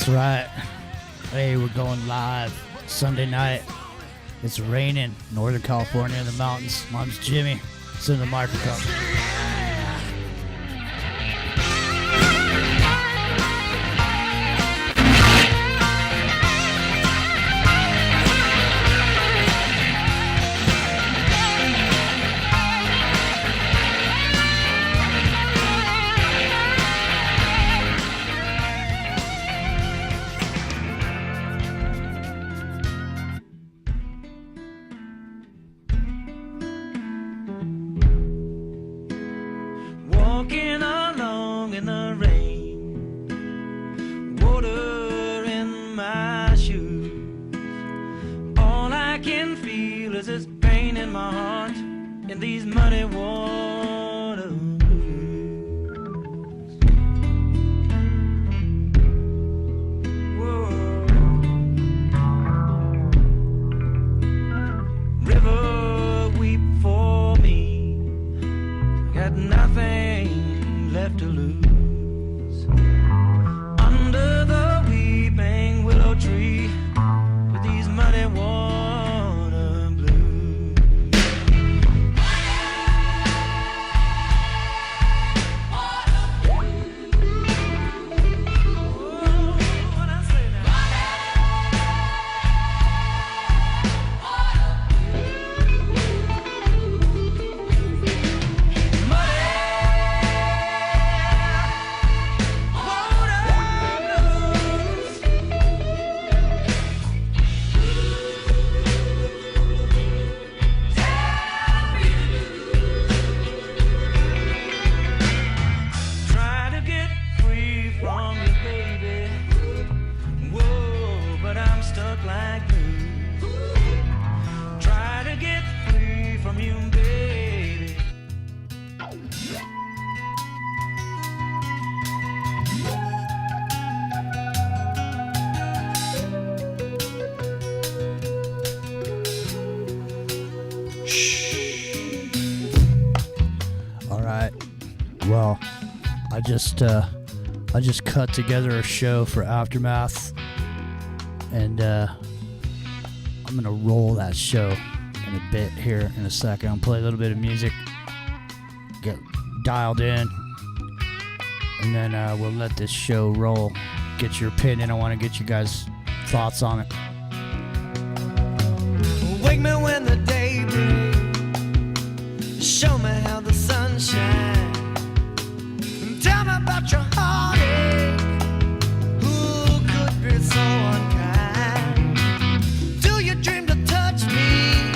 That's right. Hey, we're going live Sunday night. It's raining, Northern California in the mountains. Mom's Jimmy. It's in the microphone. Walking along in the rain, water in my shoes. All I can feel is this pain in my heart in these muddy waters. Whoa. River, weep for me. Got nothing left to lose. Under the weeping willow tree with these muddy water blues. Oh, what I say now? Try to get free from you, baby. Whoa, but I'm stuck like glue. Try to get free from you, baby. All right. Well, I just cut together a show for Aftermath, and I'm gonna roll that show in a bit here in a second. I'll play a little bit of music, get dialed in, and then we'll let this show roll. Get your opinion. I want to get you guys' thoughts on it. Wake me when the day breaks. Show me how the sun shines. Tell me about your heartache. Who could be so unkind? Do you dream to touch me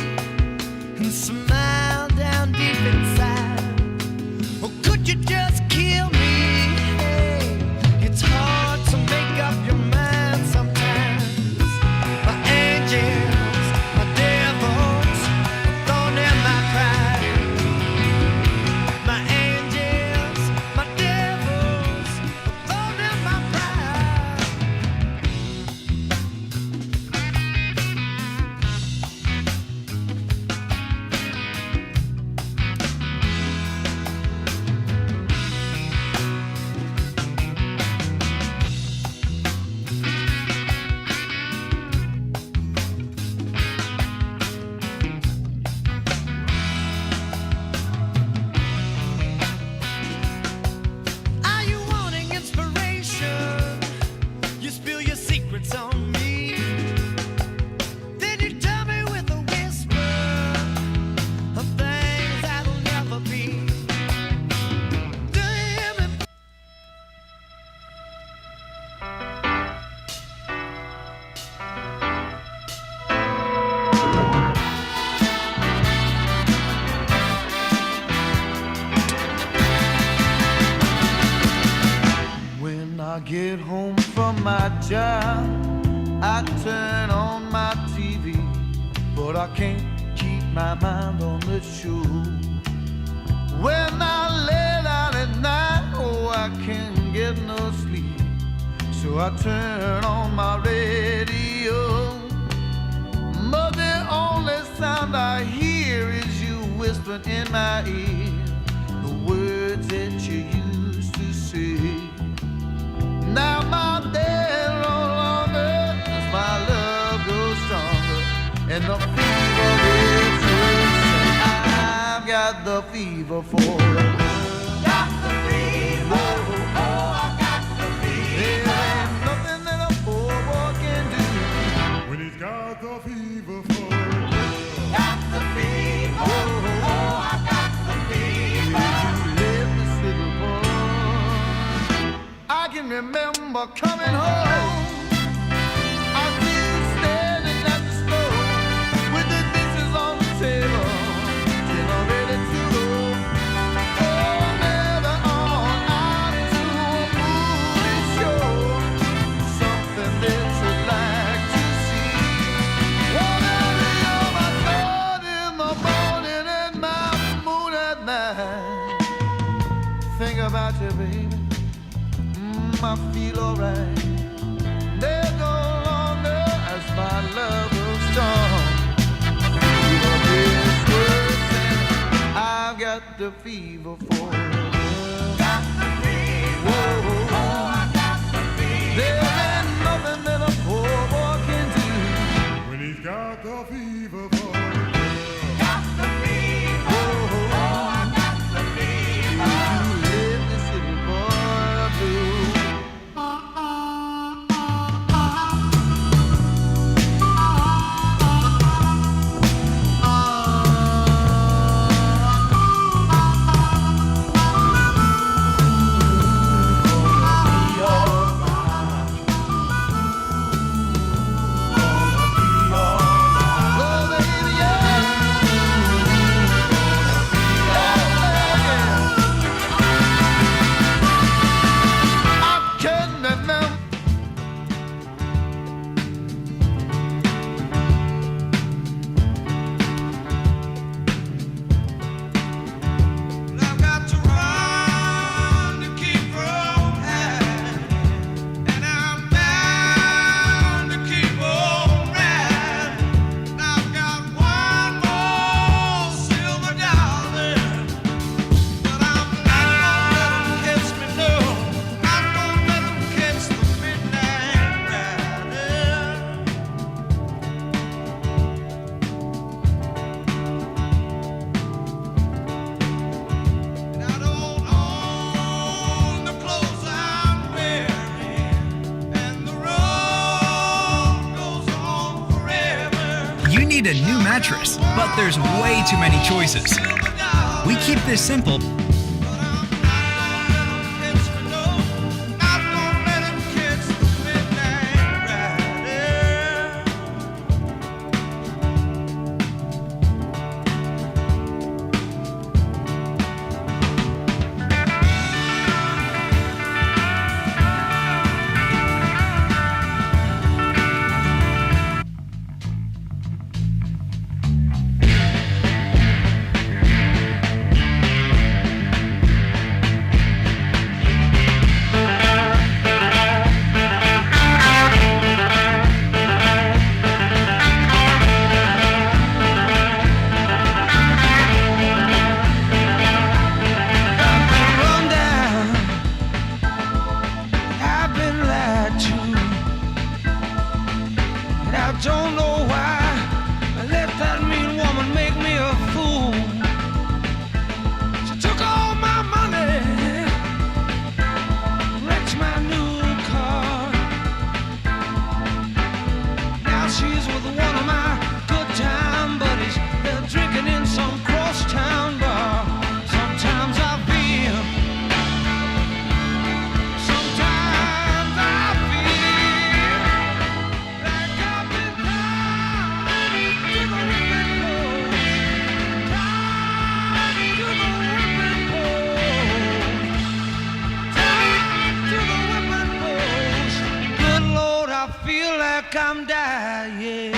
and smile down deep inside? Or could you just kill me? Hey, it's hard to make up your mind sometimes. My angels, my devils, thorn in my pride. My angels, my devils, thorn in my pride. Are you wanting inspiration? You spill your secrets on me. Then you tell me with a whisper of things that'll never be. Do you hear me? When I get home from my job, I turn on my TV, but I can't keep my mind on the show. When I lay down at night, oh, I can't get no sleep, so I turn on my radio. But the only sound I hear is you whispering in my ear the words that you used to say. Now my dear and the fever is worse. I've got the fever for the world. Got the fever. Oh, I got the fever. There ain't nothing that a poor boy can do when he's got the fever for the world. Got the fever. Oh, I got the fever. You live this little boy. I can remember coming home. About you, baby, I feel alright. There's no longer as my love will strong. Fever is worse, and I've got the fever for it. Got the fever. Whoa. Oh, I got the fever. There ain't nothing that a poor boy can do when he's got the fever for it. Got the fever. Oh, I got the fever. A new mattress, but there's way too many choices. We keep this simple. I'm dying.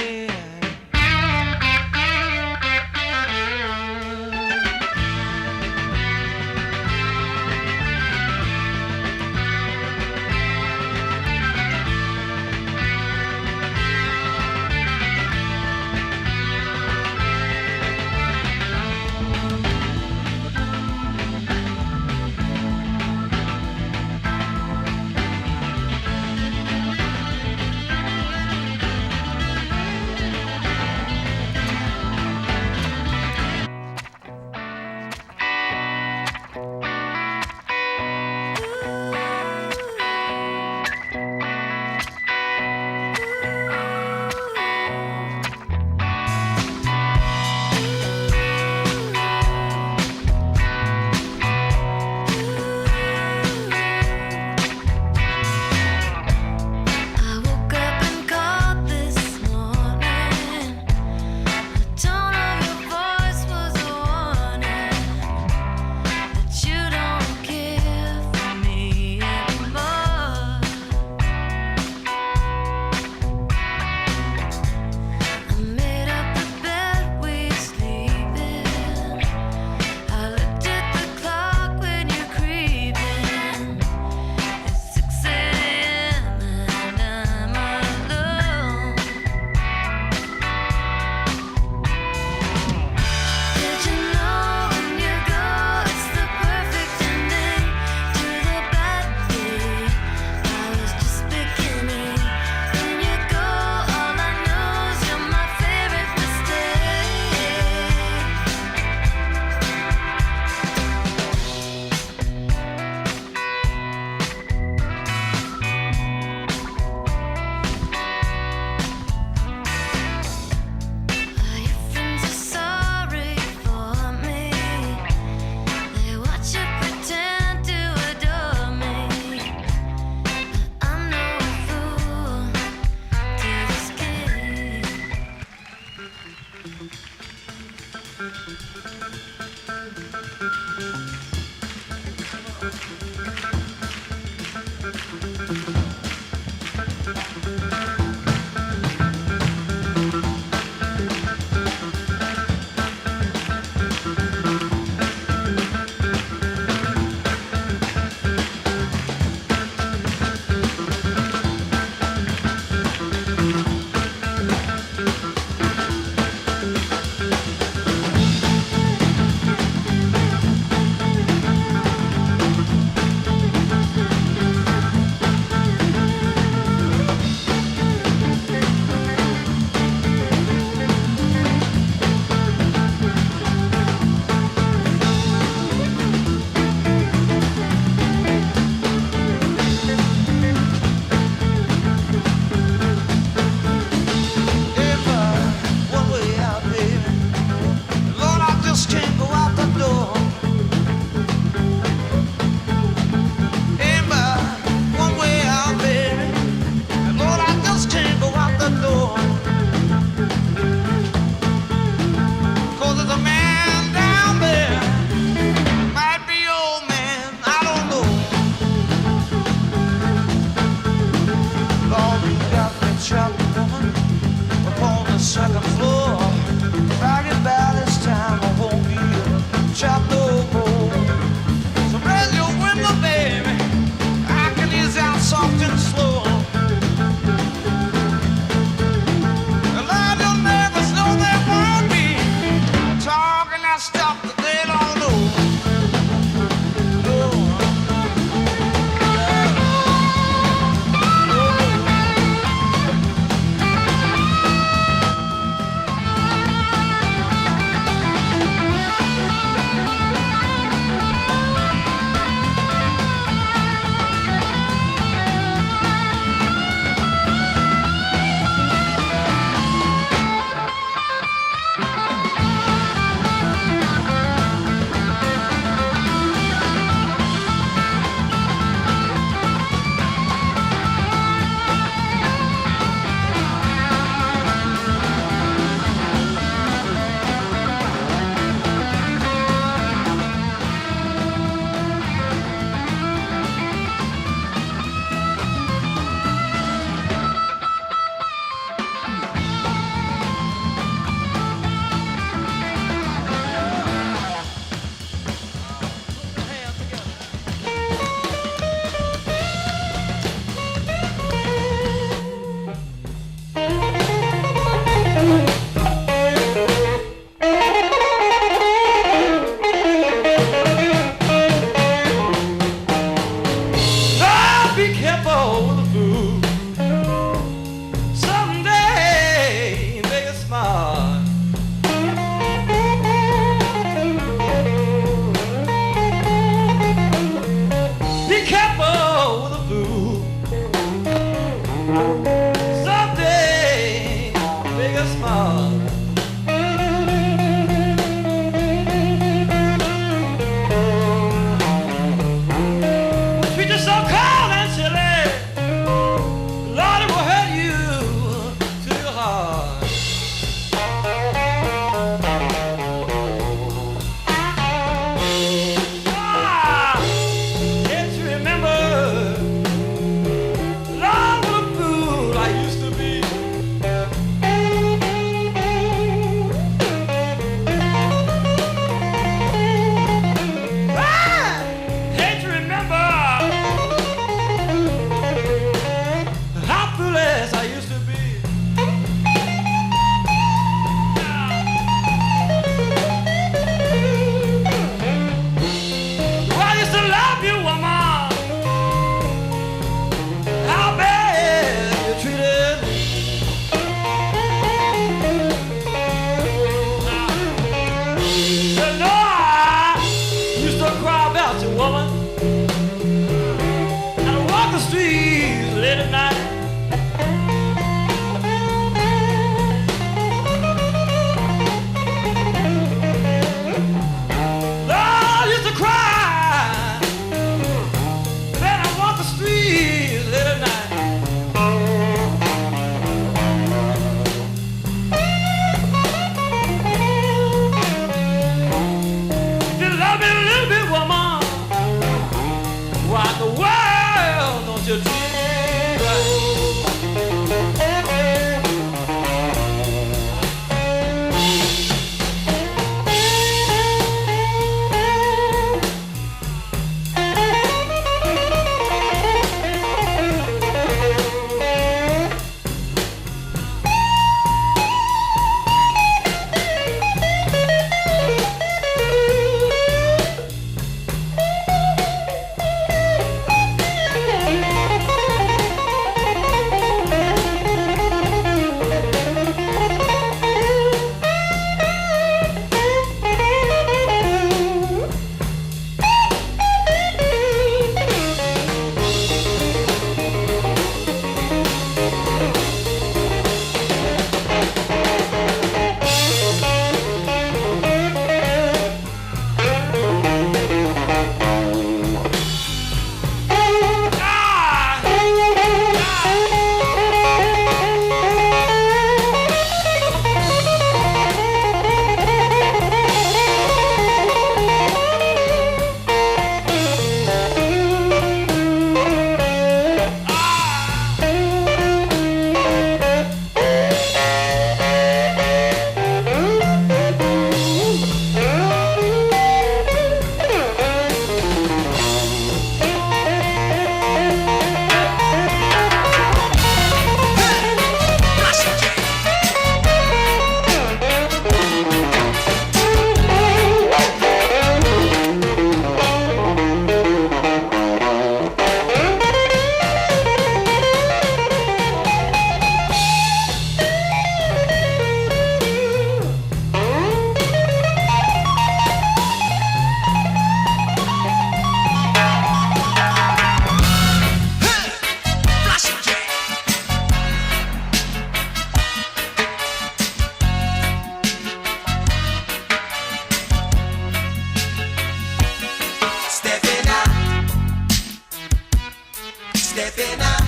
Stepping out,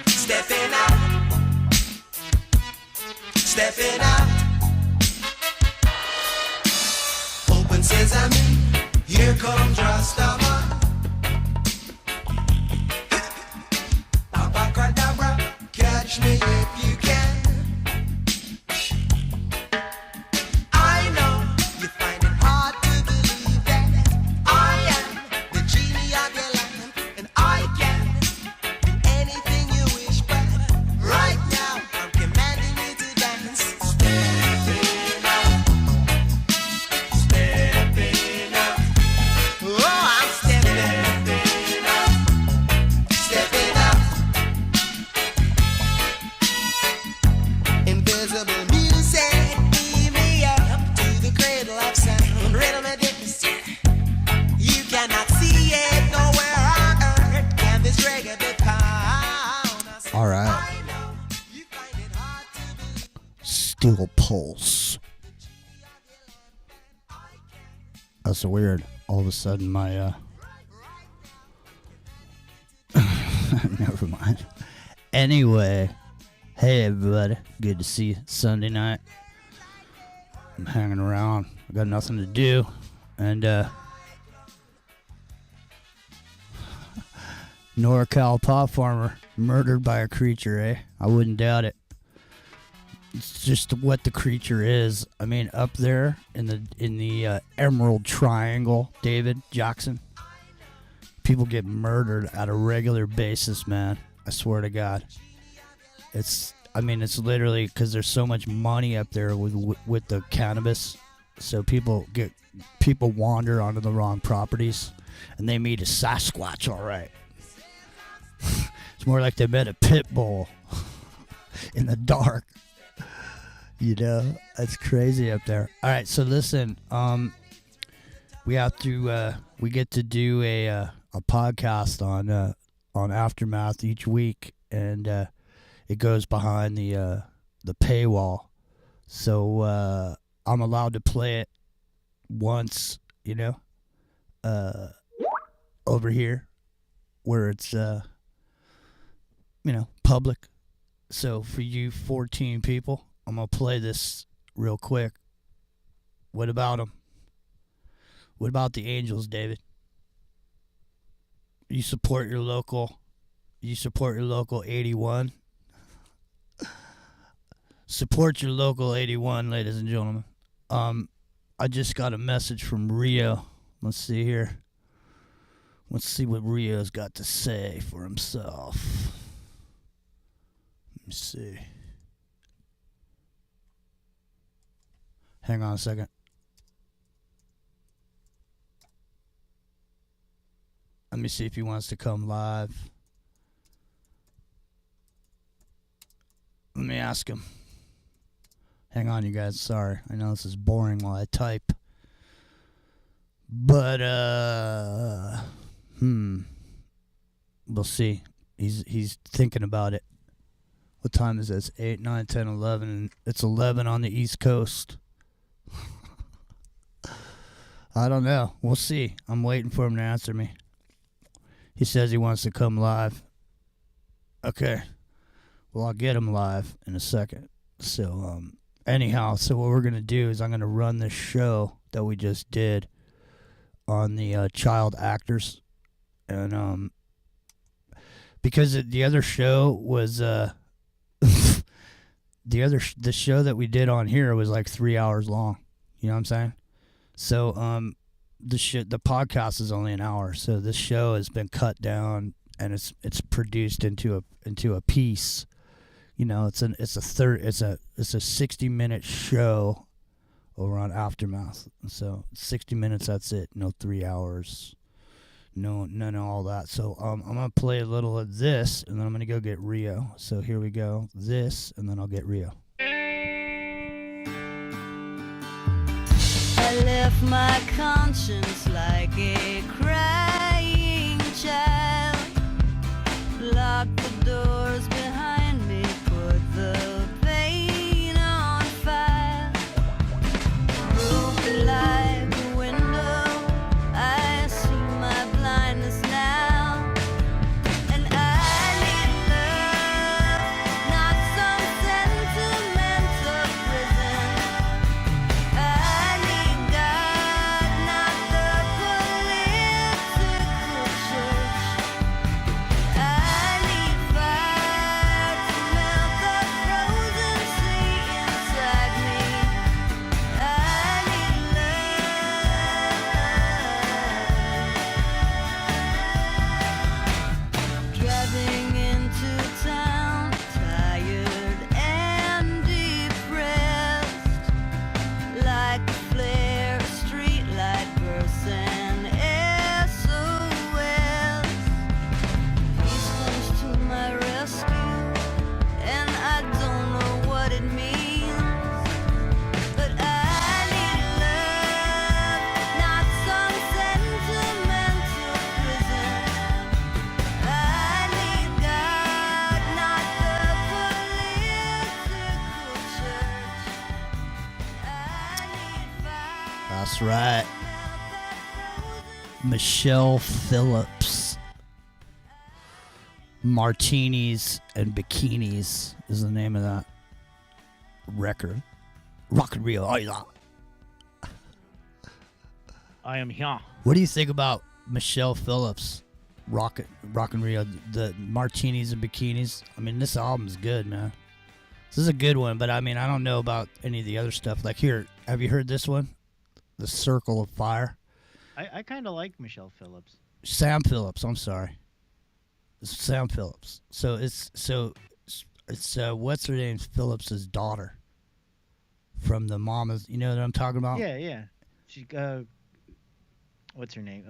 stepping out, stepping out. Open sesame, here comes Rastaman. Abracadabra, catch me if you can. I know you find it hard to believe that I am the genie of your lamp, and I can do anything you wish, but right now I'm commanding you to dance. Stepping out, stepping out. Oh, I'm stepping out, stepping out. Invisible music, beam me up to the cradle of sound. Rhythm and dance. You cannot see it nowhere on earth. Can this reggae be found? All right. I know you find it hard to believe. Steel Pulse. That's so weird. All of a sudden, my never mind. Anyway, hey everybody, good to see you. Sunday night. I'm hanging around. I got nothing to do, and NorCal pot farmer murdered by a creature, eh? I wouldn't doubt it. It's just what the creature is. I mean, up there in the Emerald Triangle, David Jackson, people get murdered at a regular basis, man. I swear to God. It's literally because there's so much money up there with the cannabis, so people wander onto the wrong properties, and they meet a Sasquatch, all right. It's more like they met a pit bull in the dark. You know, that's crazy up there. All right, so listen, we get to do a podcast on Aftermath each week, and it goes behind the paywall. So I'm allowed to play it once, you know, over here where it's public. So for you 14 people, I'm going to play this real quick. What about them? What about the Angels, David? You support your local 81? Support your local 81, ladies and gentlemen. I just got a message from Rio. Let's see here. Let's see what Rio's got to say for himself. Let me see. Hang on a second. Let me see if he wants to come live. Let me ask him. Hang on, you guys. Sorry. I know this is boring while I type. But, we'll see. He's thinking about it. What time is this? 8, 9, 10, 11. And it's 11 on the East Coast. I don't know. We'll see. I'm waiting for him to answer me. He says he wants to come live. Okay. Well, I'll get him live in a second. So, anyhow, so what we're going to do is I'm going to run this show that we just did on the child actors. And, because the other show was, the show that we did on here was like 3 hours long. You know what I'm saying? So, the podcast is only an hour. So this show has been cut down and it's produced into a piece. You know, it's a 60-minute show over on Aftermath. So 60 minutes, that's it. No 3 hours. No, none of all that. So I'm gonna play a little of this, and then I'm gonna go get Rio. So here we go. This, and then I'll get Rio. I left my conscience like a crying child. Locked the doors behind me, put the pain on fire. Broken like a window, I see my blindness now. That's right. Michelle Phillips. Martinis and Bikinis is the name of that record. Rock and Rio. Oh, yeah. I am here. What do you think about Michelle Phillips? Rock and Rio, the Martinis and Bikinis. I mean, this album's good, man. This is a good one, but I mean, I don't know about any of the other stuff. Like here, have you heard this one? The Circle of Fire. I kind of like Michelle Phillips. Sam Phillips. I'm sorry. It's Sam Phillips. So it's what's her name? Phillips's daughter from the Mamas. You know what I'm talking about? Yeah. She what's her name?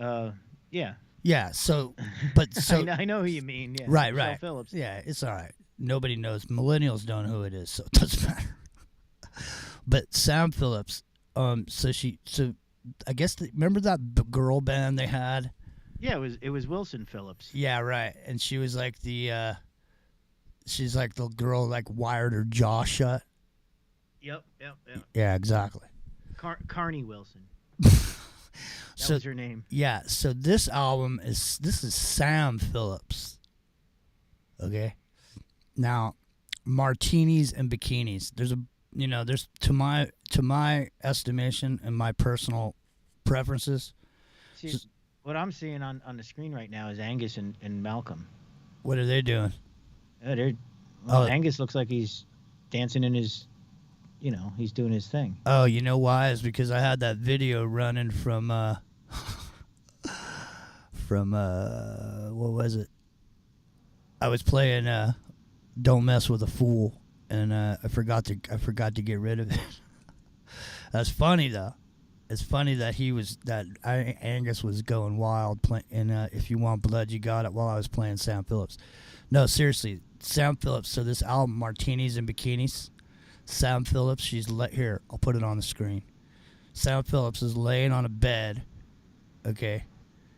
Yeah. Yeah. So, but so I know who you mean. Yeah. right. Michelle Phillips. Yeah, it's all right. Nobody knows. Millennials don't know who it is, so it doesn't matter. But Sam Phillips. So I guess remember that girl band they had? Yeah, it was Wilson Phillips. Yeah, right. And she was like she's like the girl like wired her jaw shut. Yep. Yeah, exactly. Carney Wilson. So was her name. Yeah, so this album is Sam Phillips. Okay. Now, Martinis and Bikinis. There's to my estimation and my personal preferences. See, what I'm seeing on the screen right now is Angus and Malcolm. What are they doing? Angus looks like he's dancing in his, he's doing his thing. Oh, you know why? Is because I had that video running from what was it? I was playing Don't Mess with a Fool, and I forgot to get rid of it. That's funny though. It's funny that Angus was going wild playing, and If You Want Blood, You Got It, while I was playing Sam Phillips. No, seriously, Sam Phillips. So this album, Martinis and Bikinis, Sam Phillips. Here. I'll put it on the screen. Sam Phillips is laying on a bed. Okay,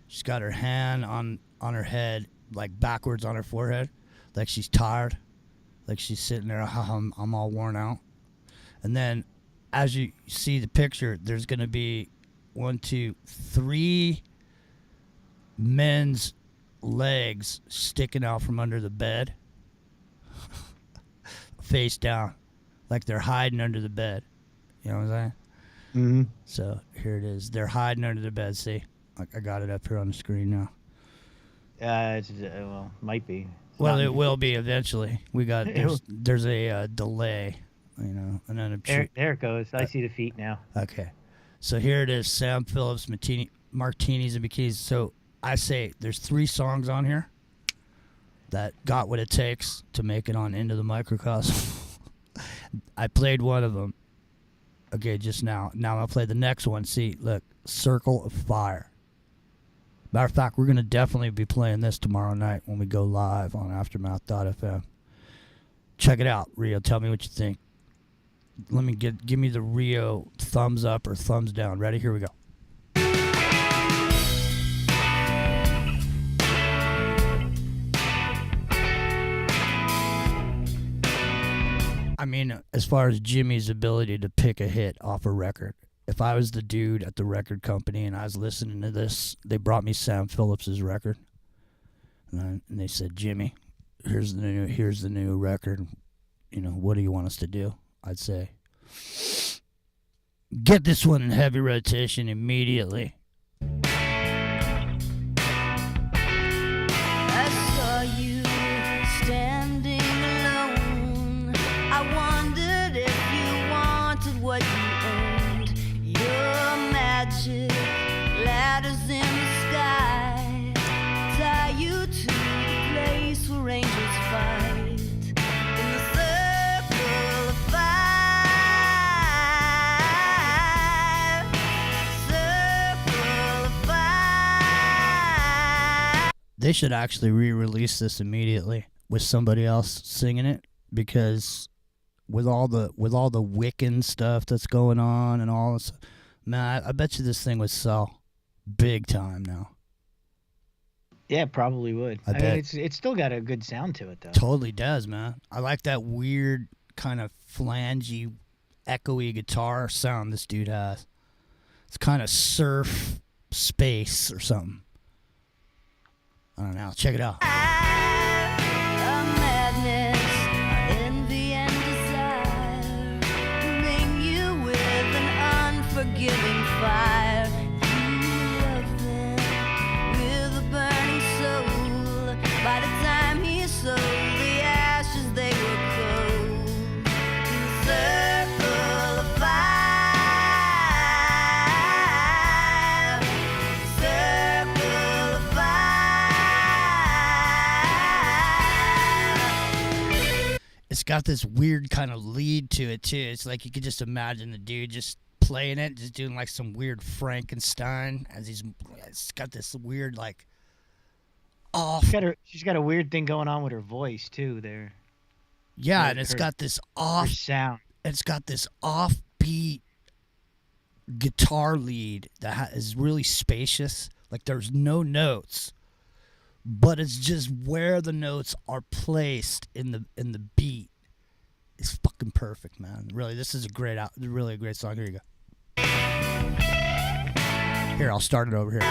she's got her hand on her head, like backwards on her forehead, like she's tired, like she's sitting there. I'm all worn out, and then, as you see the picture, there's going to be 3 men's legs sticking out from under the bed, face down, like they're hiding under the bed. You know what I'm saying? Mm-hmm. So here it is. They're hiding under the bed. See, I got it up here on the screen now. Might be. Well, it will be eventually. There's a delay. And then there it goes. I see the feet now. Okay, so here it is: Sam Phillips, Martinis and Bikinis. So I say there's 3 songs on here that got what it takes to make it on Into the Microcosm. I played one of them. Okay, just now. Now I'll play the next one. See, look, Circle of Fire. Matter of fact, we're gonna definitely be playing this tomorrow night when we go live on Aftermath.fm. Check it out, Rio. Tell me what you think. Give me the Rio thumbs up or thumbs down. Ready? Here we go. I mean, as far as Jimmy's ability to pick a hit off a record, if I was the dude at the record company and I was listening to this, they brought me Sam Phillips's record, and they said, "Jimmy, here's the new record. What do you want us to do?" I'd say, "Get this one in heavy rotation immediately." I saw you standing alone. I wondered if you wanted what you owned. Your magic ladders in the sky tie you to the place where angels fight. In the circle of fire, circle of fire. They should actually re-release this immediately with somebody else singing it, because with all the Wiccan stuff that's going on and all this, man, I bet you this thing would sell big time now. Yeah, probably would. I bet. mean, it's still got a good sound to it though. Totally does, man. I like that weird kind of flangey, echoey guitar sound this dude has. It's kind of surf space or something. I don't know. Check it out. A madness, envy and desire, bring you with an unforgiving fire. You love them with a burning soul. By the time he sold the ashes, they were cold. In the circle of fire, circle of fire. It's got this weird kind of lead to it too. It's like you could just imagine the dude just playing it, just doing like some weird Frankenstein as he's. It's got this weird like off. She's got a weird thing going on with her voice too. There, Yeah, her- and it's her- got this her off. sound. It's got this offbeat guitar lead that is really spacious. Like there's no notes, but it's just where the notes are placed in the beat. It's fucking perfect, man. Really, this is really a great song. Here you go. Here, I'll start it over here.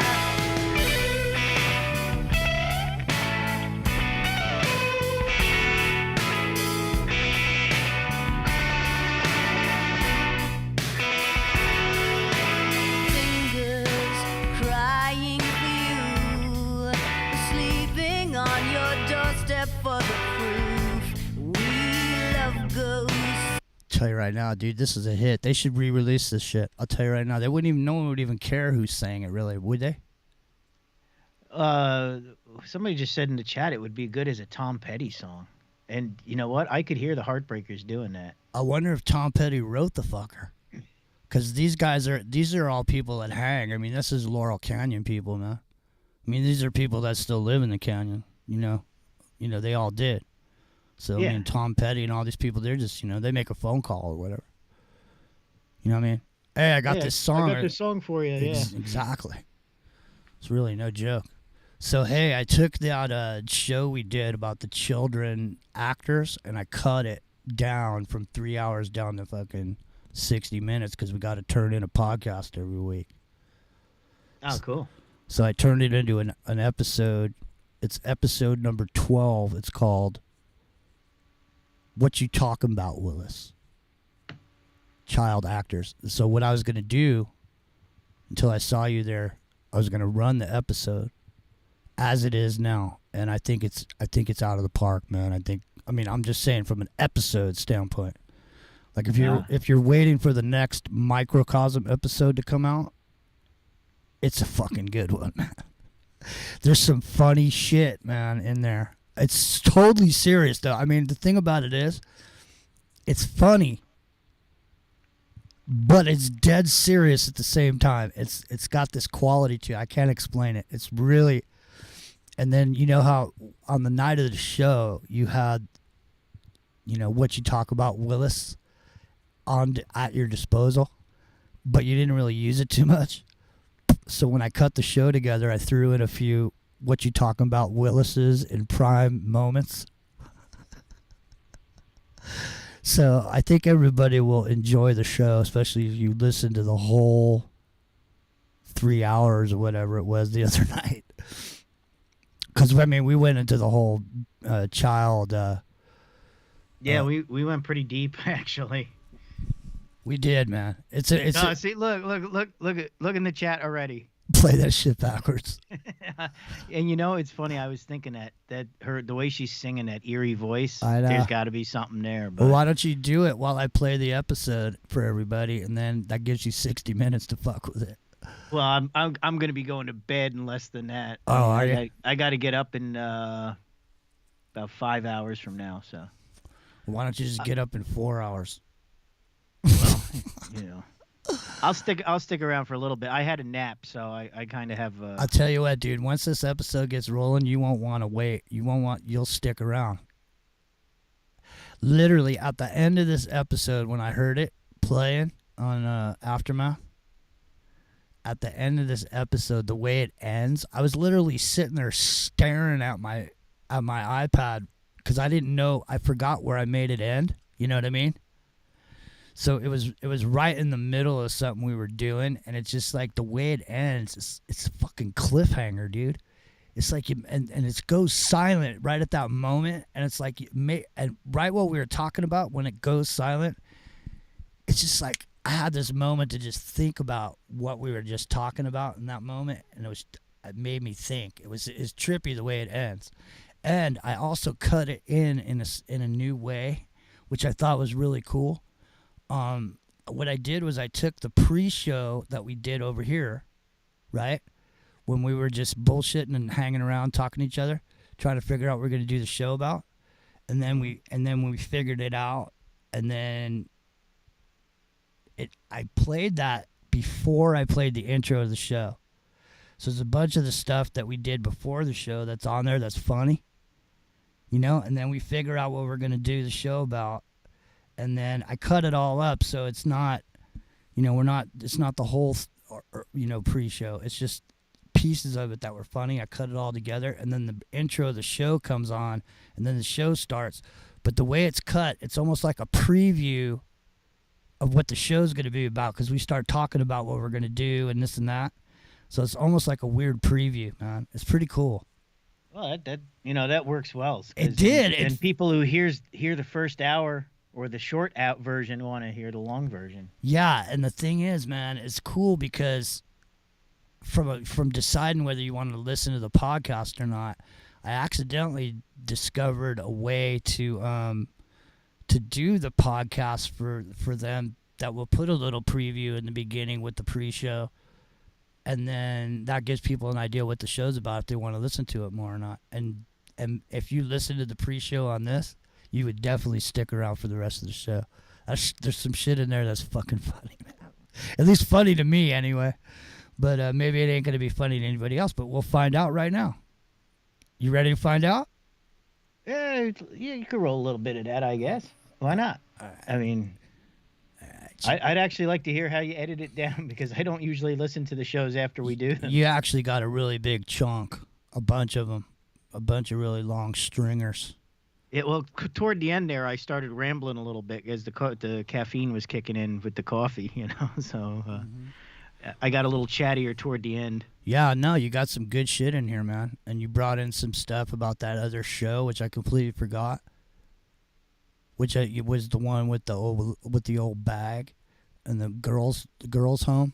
Fingers crying for you, sleeping on your doorstep for the proof. We love ghosts. Tell you right now, dude, this is a hit. They should re-release this shit. I'll tell you right now, no one would even care who sang it. Really, would they? Somebody just said in the chat it would be good as a Tom Petty song, and you know what? I could hear the Heartbreakers doing that. I wonder if Tom Petty wrote the fucker. Because these are all people that hang. I mean, this is Laurel Canyon people, man. I mean, these are people that still live in the canyon, you know, they all did. So, Yeah. I mean, Tom Petty and all these people, they're just, they make a phone call or whatever. You know what I mean? Hey, I got Yeah, this song. I got this song for you. Yeah. Exactly. It's really no joke. So, hey, I took that show we did about the children actors, and I cut it down from 3 hours down to fucking 60 minutes because we got to turn in a podcast every week. Oh, cool. So I turned it into an episode. It's episode number 12. It's called What You Talking About, Willis? Child actors. So what I was going to do until I saw you there, I was going to run the episode as it is now. And I think it's out of the park, man. I'm just saying from an episode standpoint. Like if you're waiting for the next Microcosm episode to come out, it's a fucking good one, man. There's some funny shit, man, in there. It's totally serious, though. I mean, the thing about it is, it's funny, but it's dead serious at the same time. It's got this quality to it. I can't explain it. It's really... And then, you know how on the night of the show, you had, What You Talk About, Willis, at your disposal, but you didn't really use it too much. So when I cut the show together, I threw in a few What You Talking About Willis's in prime moments. So I think everybody will enjoy the show, especially if you listen to the whole 3 hours or whatever it was the other night. Because, we went into the whole child... Yeah, we went pretty deep actually. We did, man. It's See, look in the chat already. play that shit backwards. And it's funny. I was thinking that the way she's singing that eerie voice, I know. there's got to be something there. But Well, why don't you do it while I play the episode for everybody, and then that gives you 60 minutes to fuck with it. well, I'm gonna be going to bed in less than that. Oh, are you? I got to get up in about 5 hours from now. So Why don't you just get up in 4 hours? I'll stick around for a little bit. I had a nap, so I kind of have. I'll tell you what, dude. Once this episode gets rolling, you won't want to wait. You'll stick around. Literally, at the end of this episode, when I heard it playing on Aftermath, at the end of this episode, the way it ends, I was literally sitting there staring at my iPad because I didn't know. I forgot where I made it end. You know what I mean? So it was right in the middle of something we were doing, and it's just like the way it ends. It's a fucking cliffhanger, dude. It's like and it goes silent right at that moment, and it's like and right what we were talking about when it goes silent. It's just like I had this moment to just think about what we were just talking about in that moment, and it made me think. It's trippy the way it ends, and I also cut it in a new way, which I thought was really cool. What I did was I took the pre-show that we did over here, right, when we were just bullshitting and hanging around talking to each other, trying to figure out what we're going to do the show about, and then when we figured it out, and then I played that before I played the intro of the show. So there's a bunch of the stuff that we did before the show that's on there that's funny, you know, and then we figure out what we're going to do the show about. And then I cut it all up, so it's not, you know, it's not the whole, pre-show. It's just pieces of it that were funny. I cut it all together, and then the intro of the show comes on, and then the show starts. But the way it's cut, it's almost like a preview of what the show's going to be about, because we start talking about what we're going to do and this and that. So it's almost like a weird preview, man. It's pretty cool. Well, that works well. It did. And people who hear the first hour or the short out version want to hear the long version. Yeah, and the thing is, man, it's cool because from deciding whether you want to listen to the podcast or not, I accidentally discovered a way to do the podcast for them that will put a little preview in the beginning with the pre-show, and then that gives people an idea what the show's about if they want to listen to it more or not. And if you listen to the pre-show on this, you would definitely stick around for the rest of the show. There's some shit in there that's fucking funny, man. At least funny to me, anyway. But maybe it ain't going to be funny to anybody else, but we'll find out right now. You ready to find out? Yeah, you could roll a little bit of that, I guess. Why not? I mean, I'd actually like to hear how you edit it down, because I don't usually listen to the shows after we do them. You actually got a really big chunk, a bunch of them, a bunch of really long stringers. Well, toward the end there, I started rambling a little bit as the caffeine was kicking in with the coffee, you know. So I got a little chattier toward the end. Yeah, no, you got some good shit in here, man. And you brought in some stuff about that other show, which I completely forgot. Which it was the one with the old bag, and the girls' home.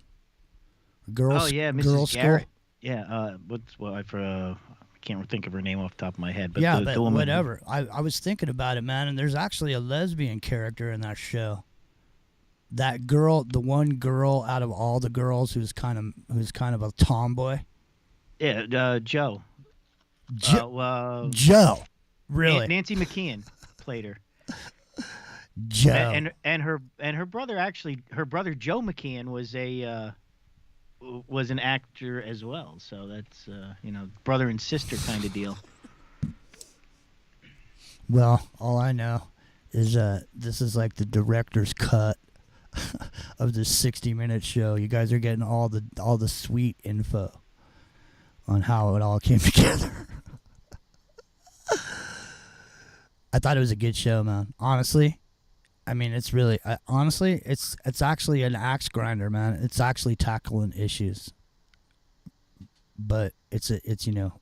Oh yeah, Mrs. Girls' Garrett. school. Yeah, I can't think of her name off the top of my head. But yeah, the but woman whatever. I was thinking about it, man, and there's actually a lesbian character in that show. That girl, the one girl out of all the girls who's kind of a tomboy. Yeah, Joe. Joe, really? Nancy McKeon played her. Joe and her brother, actually, her brother Joe McKeon was an actor as well. So that's brother and sister kind of deal. Well, all I know is this is like the director's cut of this 60-minute show. You guys are getting all the sweet info on how it all came together. I thought it was a good show, man. Honestly, I mean, it's really honestly, it's actually an axe grinder, man. It's actually tackling issues, but it's into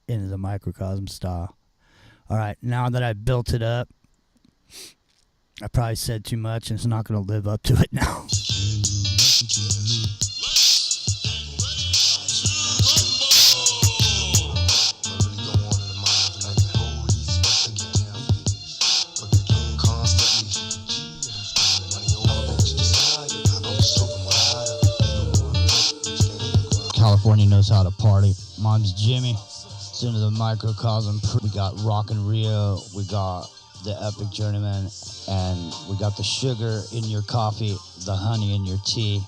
the microcosm style. All right, now that I built it up, I probably said too much, and it's not going to live up to it now. California knows how to party. Mine's Jimmy. It's into the microcosm. We got Rockin' Rio. We got the Epic Journeyman. And we got the sugar in your coffee, the honey in your tea.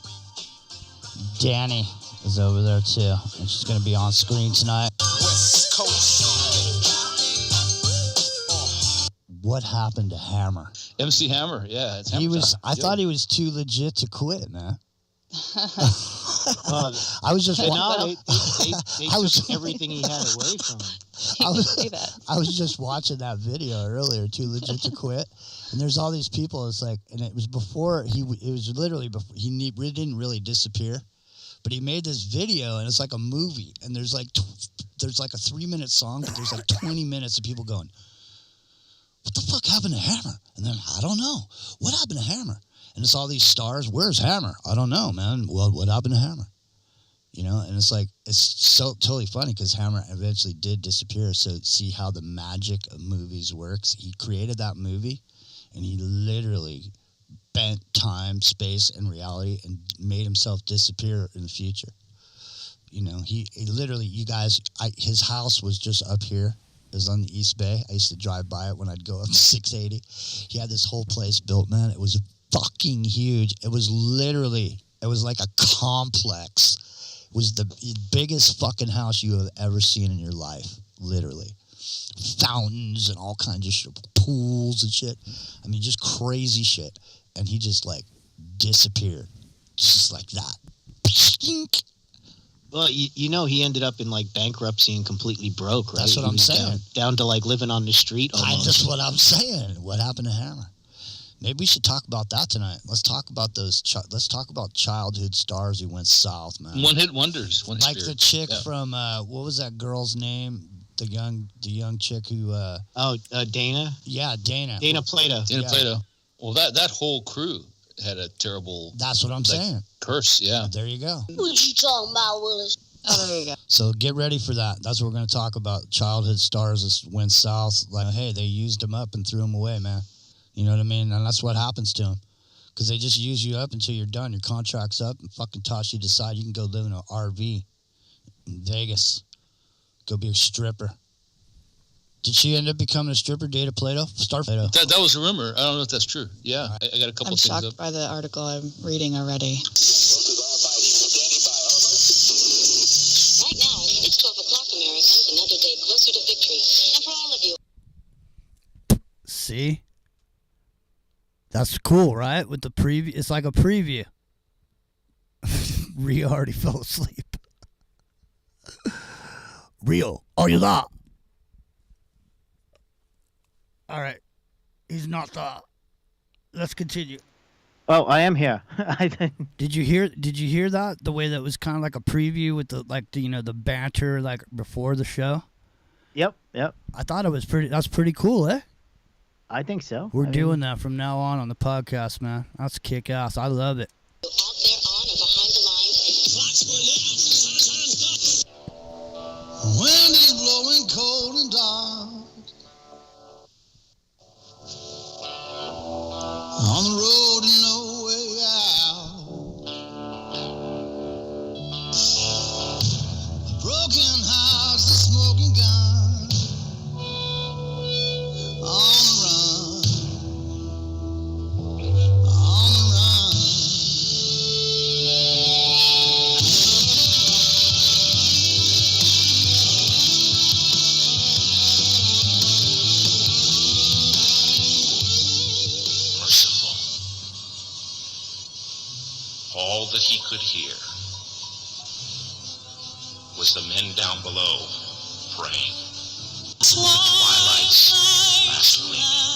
Danny is over there too. And she's going to be on screen tonight. West Coast. What happened to Hammer? MC Hammer, yeah. It's Hammer time. I thought he was too legit to quit, man. I was just they took everything he had away from him. You can say that. I was just watching that video earlier, Too Legit to Quit, and there's all these people. It's like, and it was before it was literally before he didn't really disappear, but he made this video, and it's like a movie, and there's like a 3-minute song, but there's like 20 minutes of people going, "What the fuck happened to Hammer?" And then, I don't know. What happened to Hammer? And it's all these stars. Where's Hammer? I don't know, man. Well, what happened to Hammer? You know, and it's like, it's so totally funny because Hammer eventually did disappear. So see how the magic of movies works. He created that movie, and he literally bent time, space, and reality and made himself disappear in the future. You know, he literally, you guys, his house was just up here. It was on the East Bay. I used to drive by it when I'd go up to 680. He had this whole place built, man. It was fucking huge. It was like a complex. It was the biggest fucking house you have ever seen in your life, literally. Fountains and all kinds of shit, pools and shit. I mean, just crazy shit. And he just like disappeared, just like that. Well, you know, he ended up in like bankruptcy and completely broke, right? That's what I'm saying. Down to like living on the street almost. That's what I'm saying. What happened to Hammer? Maybe we should talk about that tonight. Let's talk about those. Let's talk about childhood stars who went south, man. One-hit wonders. Like the chick from what was that girl's name? The young chick who. Dana. Yeah, Dana. Dana Plato. Plato. Well, that whole crew had a terrible. That's what I'm saying. Curse. Yeah. There you go. What you talking about, Willis? Oh, there you go. So get ready for that. That's what we're going to talk about. Childhood stars that went south. Like, hey, they used them up and threw them away, man. You know what I mean? And that's what happens to them. Because they just use you up until you're done. Your contract's up and fucking toss you to the side. You can go live in an RV in Vegas. Go be a stripper. Did she end up becoming a stripper, Dana Plato? Plato. That was a rumor. I don't know if that's true. Yeah, I got a couple I'm things shocked by the article I'm reading already. Right now, it's 12 o'clock Americans, another day closer to victory. And for all of you... See? That's cool, right? With the preview. It's like a preview. Rio already fell asleep. Rio, are you there? All right. He's not there. Let's continue. Oh, I am here. Did you hear that? The way that was kind of like a preview with the banter like before the show? Yep. I thought it was that's pretty cool, eh? I think so. We're doing that from now on the podcast, man. That's kick ass. I love it. Out there on or behind the lines. Wind is blowing cold and dark. On the road and no way out. A broken house, the smoking gun. On the run. On the run. Merciful. All that he could hear was the men down below praying. Twilight's last gleaming,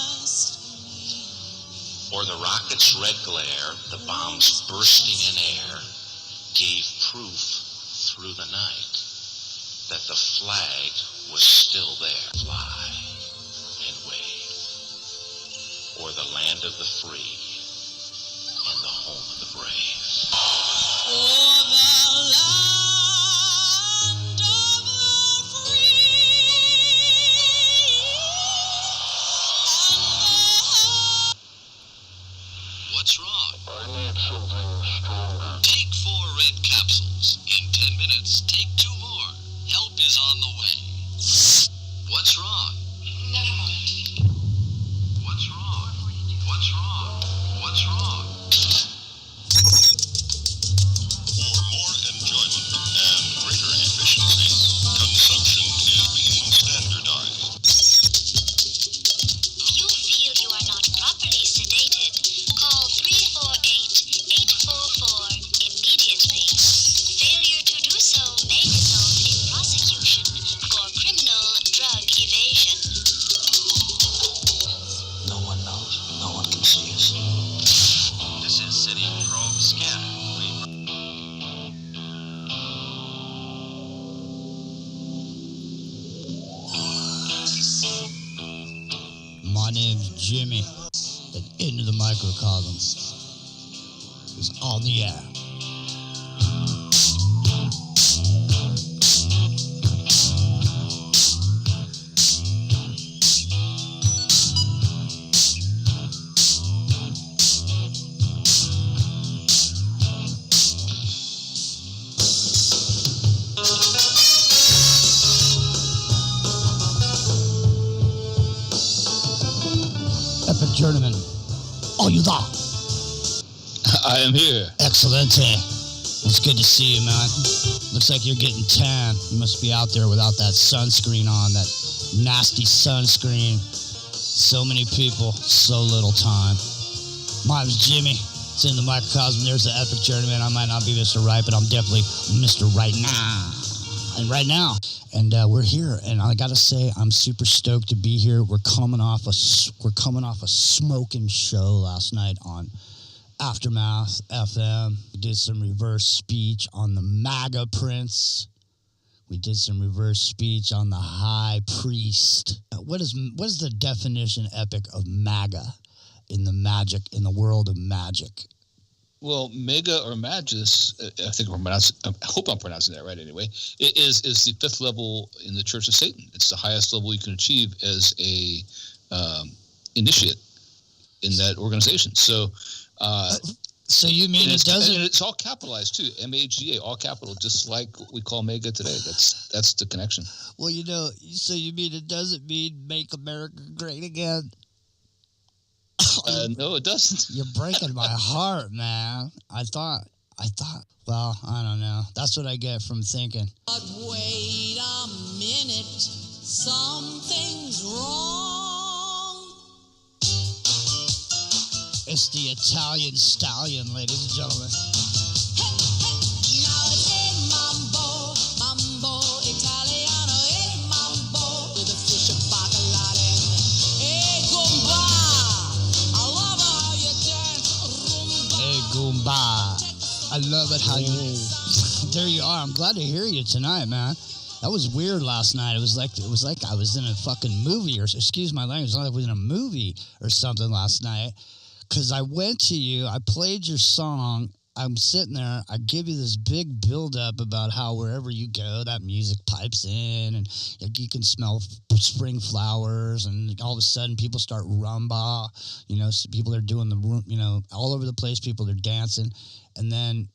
or the rocket's red glare, the bombs bursting in air, gave proof through the night that the flag was still there. Fly and wave, or the land of the free and the home of the brave. What's wrong? I need something stronger. Take 4 red capsules. In 10 minutes, take 2 more. Help is on the way. What's wrong? Never mind. What's wrong? What's wrong? What's wrong? For more enjoyment and greater efficiency, consumption is being standardized. Do you feel you are not properly sedated? Call 348-844 immediately. Failure to do so may result in prosecution for criminal My name's Jimmy, and Into the Microcosm is on the air. Epic Journeyman, are you there? I am here. Excellent. It's good to see you, man. Looks like you're getting tan. You must be out there without that sunscreen on, that nasty sunscreen. So many people, so little time. My name's Jimmy. It's in the microcosm. There's the Epic Journeyman. I might not be Mr. Right, but I'm definitely Mr. Right now. And right now. And we're here, and I gotta say, I'm super stoked to be here. We're coming off a smoking show last night on Aftermath FM. We did some reverse speech on the MAGA Prince. We did some reverse speech on the High Priest. What is the definition, Epic, of MAGA in the world of magic? Well, Mega or Magus, I hope I'm pronouncing that right anyway, it is the fifth level in the Church of Satan. It's the highest level you can achieve as a initiate in that organization. So you mean it doesn't? And it's all capitalized too, MAGA, all capital, just like what we call Mega today. That's the connection. Well, so you mean it doesn't mean make America great again? No, it doesn't. You're breaking my heart, man. I thought, well, I don't know. That's what I get from thinking. But wait a minute, something's wrong. It's the Italian stallion, ladies and gentlemen. Now it's a mambo Italiano, a mambo with a fish of bacalao in it. Hey, Goomba, I love how you dance, rumba. Hey, Goomba, I love it how you... There you are. I'm glad to hear you tonight, man. That was weird last night. It was like I was in a fucking movie, or excuse my language, it was like I was in a movie or something last night. Because I went to you, I played your song, I'm sitting there, I give you this big build-up about how wherever you go, that music pipes in, and you can smell spring flowers, and all of a sudden people start rumba, so people are doing the room, all over the place, people are dancing, and then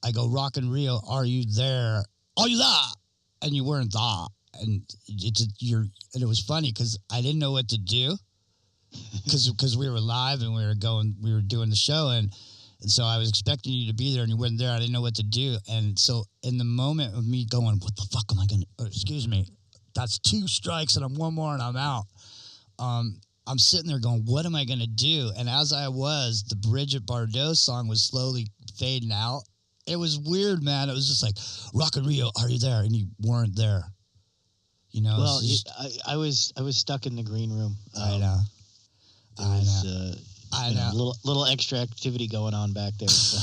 I go, Rock in Rio, are you there? Are you there? And you weren't there. And it was funny because I didn't know what to do. Because we were live and we were doing the show, and so I was expecting you to be there and you weren't there. I didn't know what to do, and so in the moment of me going, what the fuck am I gonna? Excuse me, that's 2 strikes and I'm 1 more and I'm out. I'm sitting there going, what am I gonna do? And as I was, the Bridget Bardot song was slowly fading out. It was weird, man. It was just like, Rock in Rio, are you there? And you weren't there. Well, I was stuck in the green room. I know. I know. Little extra activity going on back there. So.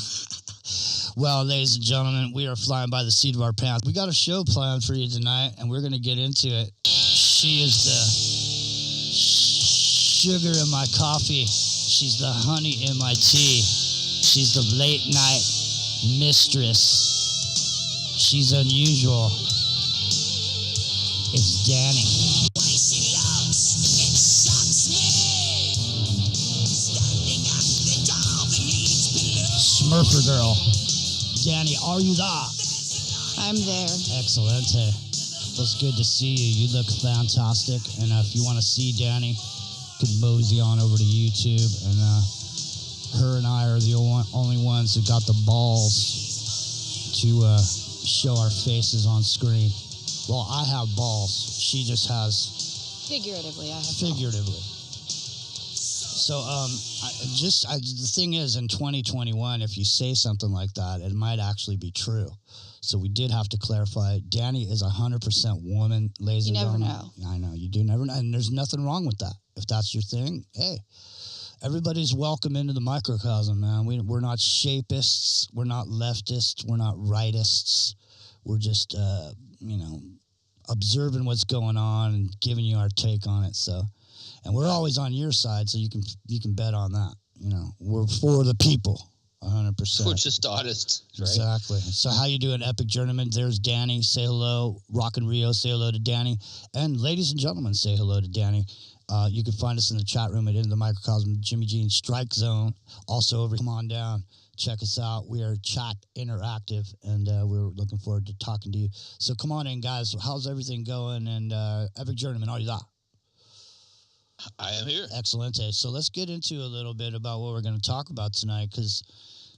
Well, ladies and gentlemen, we are flying by the seat of our pants. We got a show planned for you tonight, and we're going to get into it. She is the sugar in my coffee. She's the honey in my tea. She's the late night mistress. She's unusual. It's Danny. Smurfer girl. Danny, are you there? I'm there. Excellent. Well, it's good to see you. You look fantastic. And if you want to see Danny, you can mosey on over to YouTube. And her and I are the only ones who got the balls to show our faces on screen. Well, I have balls. She just has... Figuratively, I have Figuratively. Balls. So, the thing is, in 2021, if you say something like that, it might actually be true. So we did have to clarify. Danny is 100% woman, ladies and gentlemen. You never know. I know. You do never know. And there's nothing wrong with that. If that's your thing, hey, everybody's welcome into the microcosm, man. We're not shapists. We're not leftists. We're not rightists. We're just, observing what's going on and giving you our take on it. So, And we're always on your side, so you can bet on that. You know, we're for the people, 100%. We're just honest, right? Exactly. So how you doing, Epic Journeyman? There's Danny. Say hello. Rockin' Rio, say hello to Danny. And ladies and gentlemen, say hello to Danny. You can find us in the chat room at Into the Microcosm, Jimmy Gene Strike Zone. Also over, come on down. Check us out. We are chat interactive, and we're looking forward to talking to you. So come on in, guys. How's everything going? And Epic Journeyman, are you there? I am here. Excellent. So let's get into a little bit about what we're going to talk about tonight, because,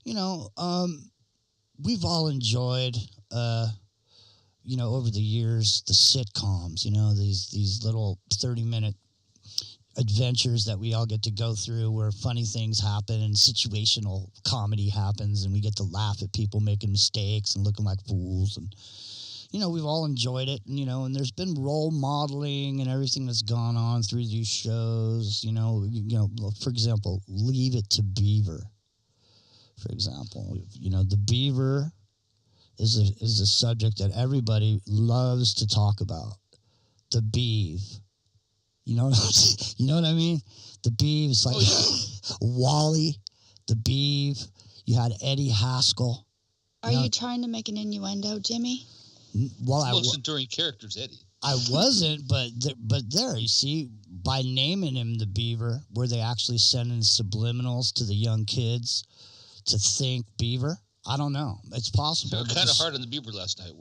you know, we've all enjoyed, you know, over the years, the sitcoms, you know, these little 30-minute adventures that we all get to go through where funny things happen and situational comedy happens, and we get to laugh at people making mistakes and looking like fools. And, you know, we've all enjoyed it, and, you know, and there's been role modeling and everything that's gone on through these shows. You know, for example, Leave It to Beaver. For example, you know, the Beaver is a subject that everybody loves to talk about. The Beav. You know what I mean? The Beav is like Wally, the Beav. You had Eddie Haskell. Are you trying to make an innuendo, Jimmy? Well, most enduring characters, Eddie. I wasn't, but there, you see, by naming him the Beaver, were they actually sending subliminals to the young kids to think Beaver? I don't know. It's possible. You were kind of hard on the Beaver last night,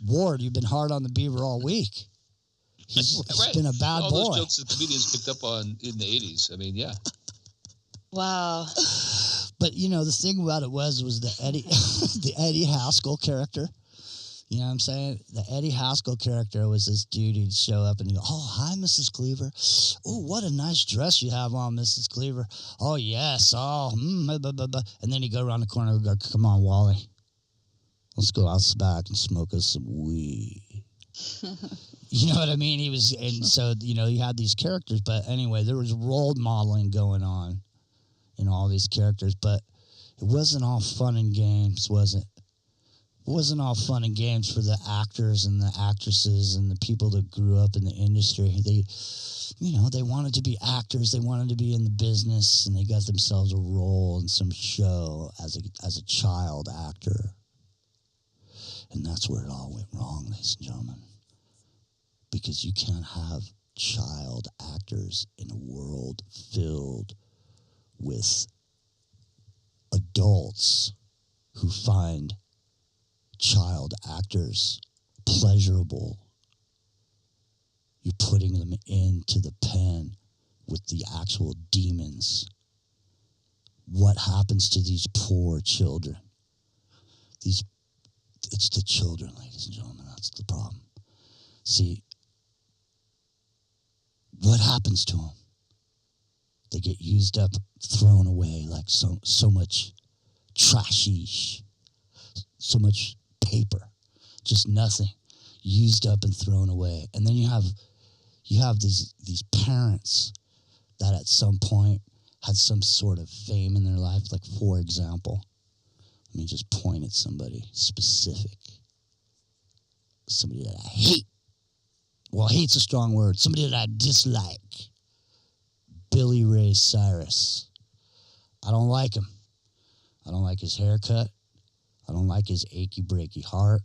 Ward, you've been hard on the Beaver all week. He's right. been a bad all boy. All those jokes that comedians picked up on in the 80s. I mean, yeah. Wow. But, you know, the thing about it was the Eddie Haskell character. You know what I'm saying? The Eddie Haskell character was this dude who'd show up and he'd go, "Oh, hi, Mrs. Cleaver. Oh, what a nice dress you have on, Mrs. Cleaver. Oh, yes. Oh, blah, blah, blah." And then he'd go around the corner and go, "Come on, Wally. Let's go out back and smoke us some weed." You know what I mean? And so, you know, he had these characters. But anyway, there was role modeling going on in all these characters. But it wasn't all fun and games, was it? It wasn't all fun and games for the actors and the actresses and the people that grew up in the industry. They, you know, they wanted to be actors. They wanted to be in the business, and they got themselves a role in some show as a child actor. And that's where it all went wrong, ladies and gentlemen. Because you can't have child actors in a world filled with adults who find child actors pleasurable. You're putting them into the pen with the actual demons. What happens to these poor children? It's the children, ladies and gentlemen. That's the problem. See, what happens to them? They get used up, thrown away like so much trashish, so much paper, just nothing, used up and thrown away. And then you have these parents that at some point had some sort of fame in their life. Like, for example, let me just point at somebody specific, somebody that I hate. Well, hate's a strong word. Somebody that I dislike. Billy Ray Cyrus. I don't like him. I don't like his haircut. I don't like his achy, breaky heart.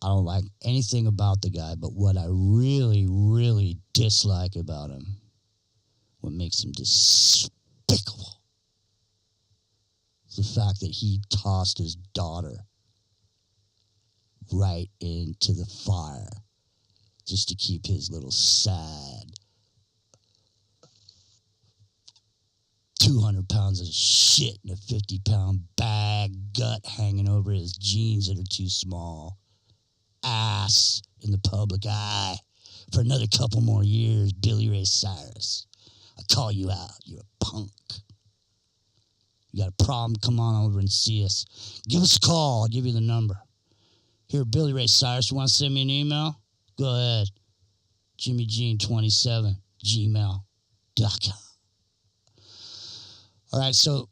I don't like anything about the guy, but what I really, really dislike about him, what makes him despicable, is the fact that he tossed his daughter right into the fire just to keep his little sad 200 pounds of shit in a 50-pound bag, gut hanging over his jeans that are too small, ass in the public eye for another couple more years. Billy Ray Cyrus, I call you out. You're a punk. You got a problem, come on over and see us. Give us a call. I'll give you the number. Here, Billy Ray Cyrus, you want to send me an email? Go ahead. JimmyGene27, gmail.com. All right, so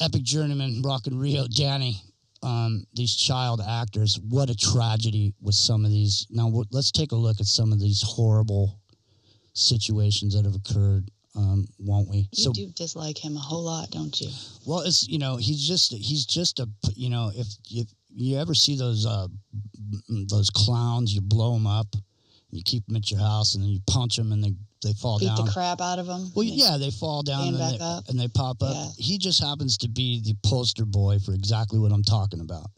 Epic Journeyman, Rockin' Rio, Danny, these child actors, what a tragedy with some of these. Now, let's take a look at some of these horrible situations that have occurred, won't we? You do dislike him a whole lot, don't you? Well, it's, he's just a, if you ever see those clowns, you blow them up, you keep them at your house, and then you punch them, and they fall down. Beat the crap out of them. Well, yeah, they fall down and they pop up. Yeah. He just happens to be the poster boy for exactly what I'm talking about.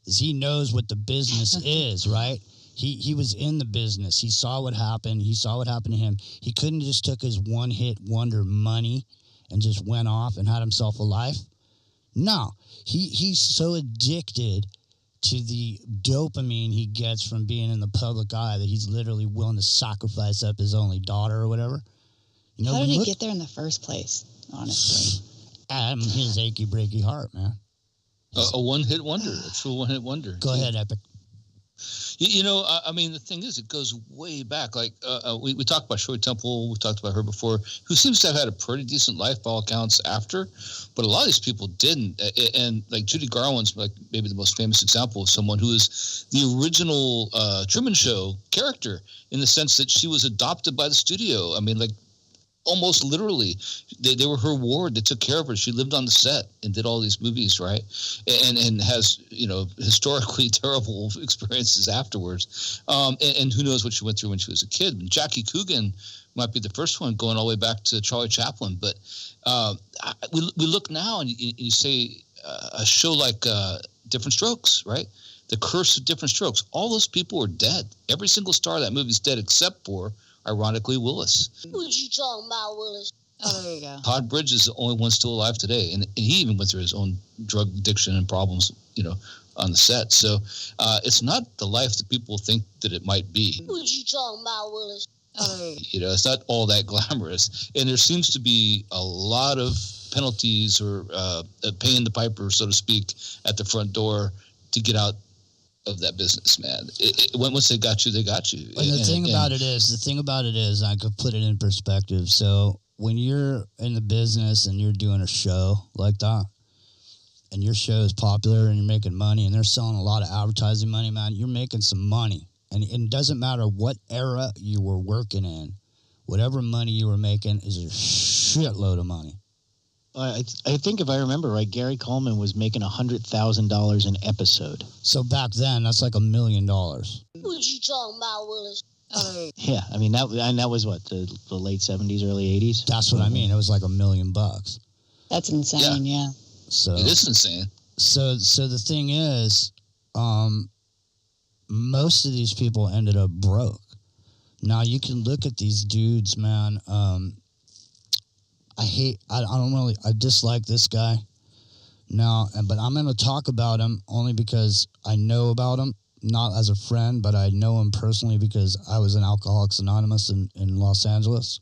'Cause he knows what the business is, right? He was in the business. He saw what happened. He saw what happened to him. He couldn't just took his one-hit wonder money and just went off and had himself a life. No, he's so addicted to the dopamine he gets from being in the public eye that he's literally willing to sacrifice up his only daughter or whatever. How did he get there in the first place, honestly? His achy, breaky heart, man. A one-hit wonder, a true one-hit wonder. Go ahead, Epic. I mean, the thing is, it goes way back. Like, we talked about Shirley Temple, we talked about her before, who seems to have had a pretty decent life by all accounts after, but a lot of these people didn't. And like Judy Garland's like maybe the most famous example of someone who is the original Truman Show character, in the sense that she was adopted by the studio. I mean, like, almost literally, they were her ward. They took care of her. She lived on the set and did all these movies, right? And has, historically terrible experiences afterwards. And who knows what she went through when she was a kid. And Jackie Coogan might be the first one, going all the way back to Charlie Chaplin. But we look now and you say a show like Different Strokes, right? The Curse of Different Strokes. All those people are dead. Every single star of that movie is dead except for, ironically, Willis. What you talking about, Willis? Oh, there you go. Todd Bridges is the only one still alive today, and he even went through his own drug addiction and problems, on the set. So it's not the life that people think that it might be. What you talking about, Willis? Oh, there you go. It's not all that glamorous, and there seems to be a lot of penalties or paying the piper, so to speak, at the front door to get out of that business, man. Once they got you, they got you. And the thing about it is, I could put it in perspective. So when you're in the business and you're doing a show like that, and your show is popular and you're making money and they're selling a lot of advertising money, man, you're making some money. And it doesn't matter what era you were working in, whatever money you were making is a shitload of money. I think if I remember right, Gary Coleman was making $100,000 an episode. So back then, that's like $1 million. What you talking about, Willis? Yeah, I mean that was what, the late 70s, early 80s. That's what I mean. It was like $1 million. That's insane. Yeah. So it is insane. So the thing is, most of these people ended up broke. Now you can look at these dudes, man. I dislike this guy now, but I'm going to talk about him only because I know about him, not as a friend, but I know him personally because I was in Alcoholics Anonymous in Los Angeles.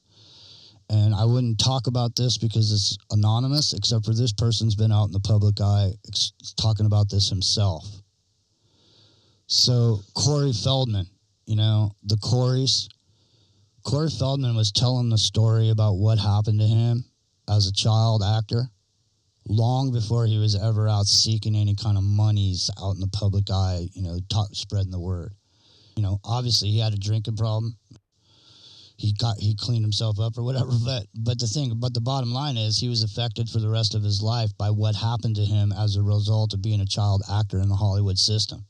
And I wouldn't talk about this because it's anonymous, except for this person's been out in the public eye talking about this himself. So Corey Feldman, the Coreys. Corey Feldman was telling the story about what happened to him as a child actor long before he was ever out seeking any kind of monies out in the public eye, spreading the word. Obviously he had a drinking problem. He cleaned himself up or whatever, but the bottom line is he was affected for the rest of his life by what happened to him as a result of being a child actor in the Hollywood system.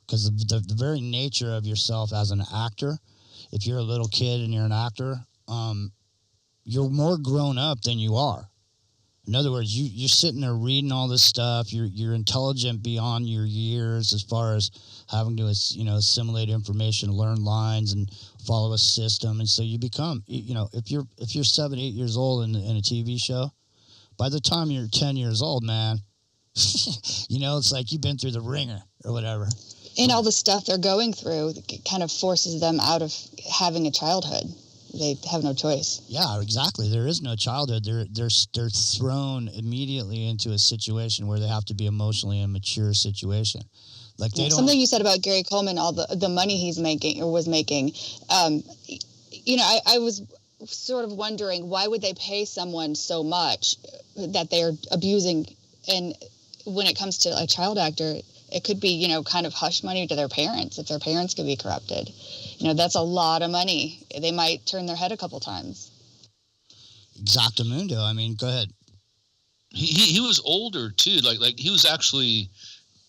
Because the very nature of yourself as an actor, if you're a little kid and you're an actor, you're more grown up than you are. In other words, you're sitting there reading all this stuff. You're intelligent beyond your years as far as having to assimilate information, learn lines, and follow a system. And so you become, if you're 7, 8 years old in a TV show, by the time you're 10 years old, man, it's like you've been through the ringer or whatever. And all the stuff they're going through kind of forces them out of having a childhood. They have no choice. Yeah, exactly. There is no childhood. They're thrown immediately into a situation where they have to be emotionally immature situation. Like they don't. Something you said about Gary Coleman, all the money he's making or was making. I was sort of wondering, why would they pay someone so much that they're abusing? And when it comes to a child actor, It could be, kind of hush money to their parents if their parents could be corrupted. That's a lot of money. They might turn their head a couple times. Exactamundo. I mean, go ahead. He was older too. Like he was actually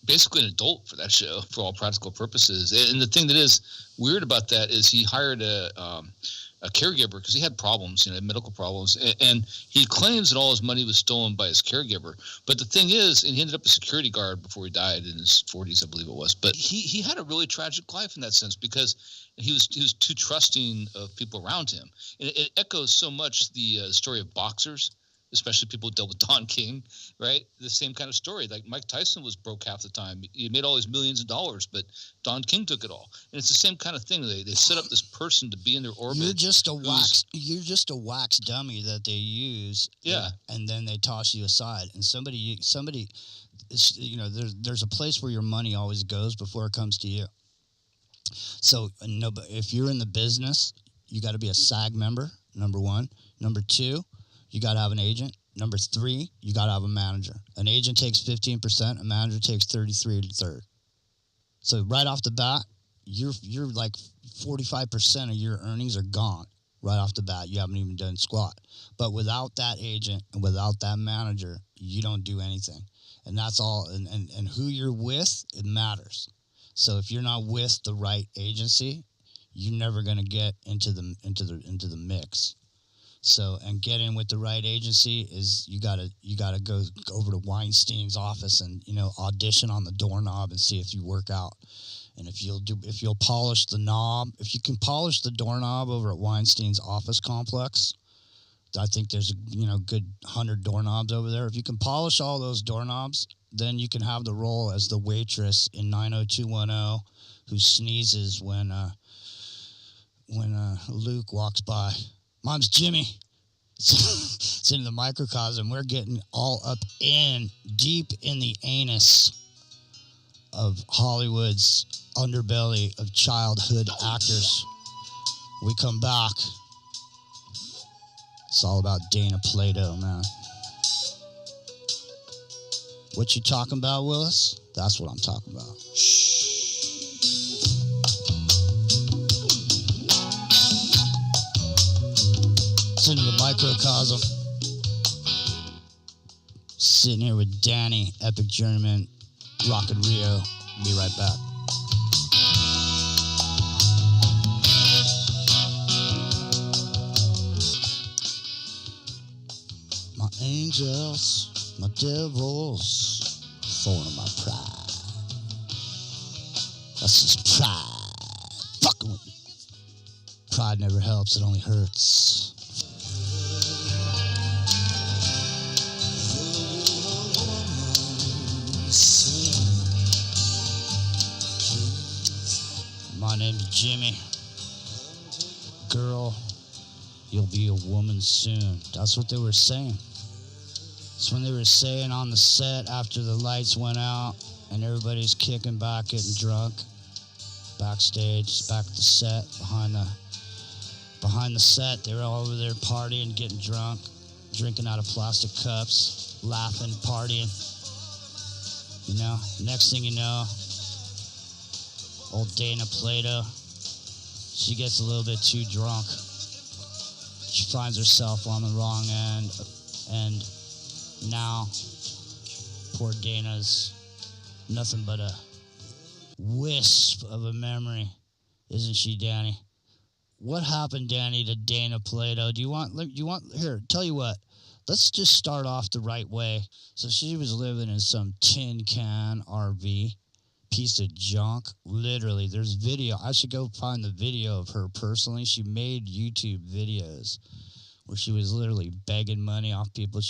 basically an adult for that show for all practical purposes. And the thing that is weird about that is he hired a caregiver because he had problems, medical problems, and he claims that all his money was stolen by his caregiver. But the thing is, and he ended up a security guard before he died in his 40s, I believe it was. But he had a really tragic life in that sense because he was too trusting of people around him. And it echoes so much the story of boxers, especially people who dealt with Don King, right? The same kind of story. Like Mike Tyson was broke half the time. He made all these millions of dollars, but Don King took it all. And it's the same kind of thing. They set up this person to be in their orbit. You're just a wax dummy that they use. Yeah. And then they toss you aside. And somebody, there's a place where your money always goes before it comes to you. So but if you're in the business, you got to be a SAG member, number one. Number two, you got to have an agent. Number three, you got to have a manager. An agent takes 15%. A manager takes 33 to third. So right off the bat, you're like 45% of your earnings are gone right off the bat. You haven't even done squat. But without that agent and without that manager, you don't do anything. And that's all. And who you're with, it matters. So if you're not with the right agency, you're never going to get into the mix. So, and get in with the right agency is you gotta go over to Weinstein's office and audition on the doorknob and see if you work out. And if you'll polish the knob, if you can polish the doorknob over at Weinstein's office complex, I think there's a good 100 doorknobs over there. If you can polish all those doorknobs, then you can have the role as the waitress in 90210 who sneezes when Luke walks by. Mom's Jimmy. It's into the microcosm. We're getting all up deep in the anus of Hollywood's underbelly of childhood actors. We come back. It's all about Dana Plato, man. What you talking about, Willis? That's what I'm talking about. Into the microcosm. Sitting here with Danny, Epic Journeyman, Rocket Rio. Be right back. My angels, my devils, thorn in my pride. That's just pride. Fucking with me. Pride never helps, it only hurts. My name's Jimmy. Girl, you'll be a woman soon. That's what they were saying. That's when they were saying on the set after the lights went out and everybody's kicking back, getting drunk. Backstage, back at the set, behind the set, they were all over there partying, getting drunk, drinking out of plastic cups, laughing, partying. Next thing you know, old Dana Plato, she gets a little bit too drunk. She finds herself on the wrong end, and now poor Dana's nothing but a wisp of a memory, isn't she, Danny? What happened, Danny, to Dana Plato? Do you want here, tell you what, let's just start off the right way. So she was living in some tin can RV, piece of junk. Literally, there's video. I should go find the video of her personally. She made YouTube videos where she was literally begging money off people.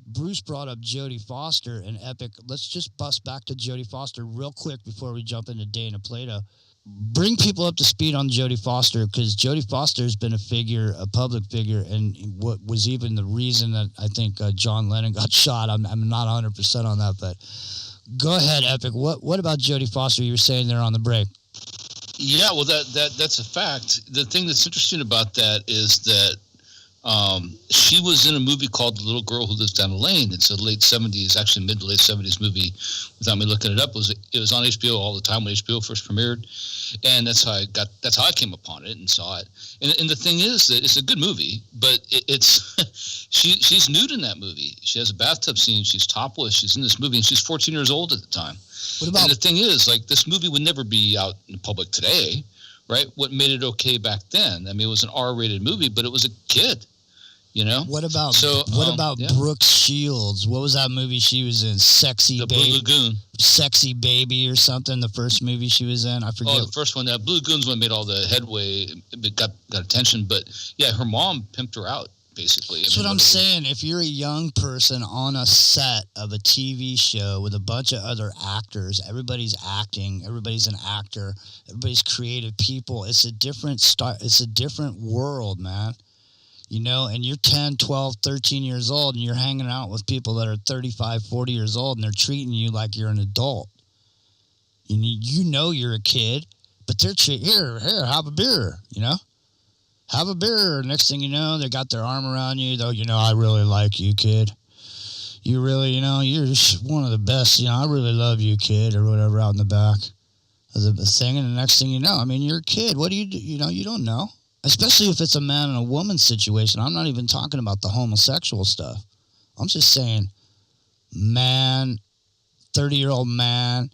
Bruce brought up Jodie Foster and Epic. Let's just bust back to Jodie Foster real quick before we jump into Dana Plato. Bring people up to speed on Jodie Foster, because Jodie Foster has been a public figure, and what was even the reason that I think John Lennon got shot. I'm not 100% on that, but go ahead, Epic. What about Jodie Foster? You were saying there on the break. Yeah, well, that's a fact. The thing that's interesting about that is that She was in a movie called The Little Girl Who Lives Down the Lane. It's a late 70s, actually mid to late 70s movie. Without me looking it up, it was on HBO all the time when HBO first premiered, and that's how I came upon it and saw it. And the thing is that it's a good movie, but it's she's nude in that movie. She has a bathtub scene. She's topless. She's in this movie, and she's 14 years old at the time. And the thing is, like, this movie would never be out in public today, right? What made it okay back then? I mean, it was an R-rated movie, but it was a kid. You know. What about Brooke Shields? What was that movie she was in? The Blue Lagoon. Sexy Baby or something. The first movie she was in, I forget. Oh, the first one. That Blue Lagoon's one made all the headway. It got attention, but yeah, her mom pimped her out basically. That's what I'm saying. If you're a young person on a set of a TV show with a bunch of other actors, everybody's acting, everybody's an actor, everybody's creative people. It's a different It's a different world, man. You know, and you're 10, 12, 13 years old, and you're hanging out with people that are 35, 40 years old, and they're treating you like you're an adult. You know you're a kid, but they're here, have a beer, you know? Have a beer. Next thing you know, they got their arm around you, though, you know, I really like you, kid. You really, you know, you're just one of the best, you know, I really love you, kid, or whatever out in the back of the thing, and the next thing you know, I mean, you're a kid. What do you do? You know, you don't know. Especially if it's a man and a woman situation. I'm not even talking about the homosexual stuff. I'm just saying, man, 30-year-old man,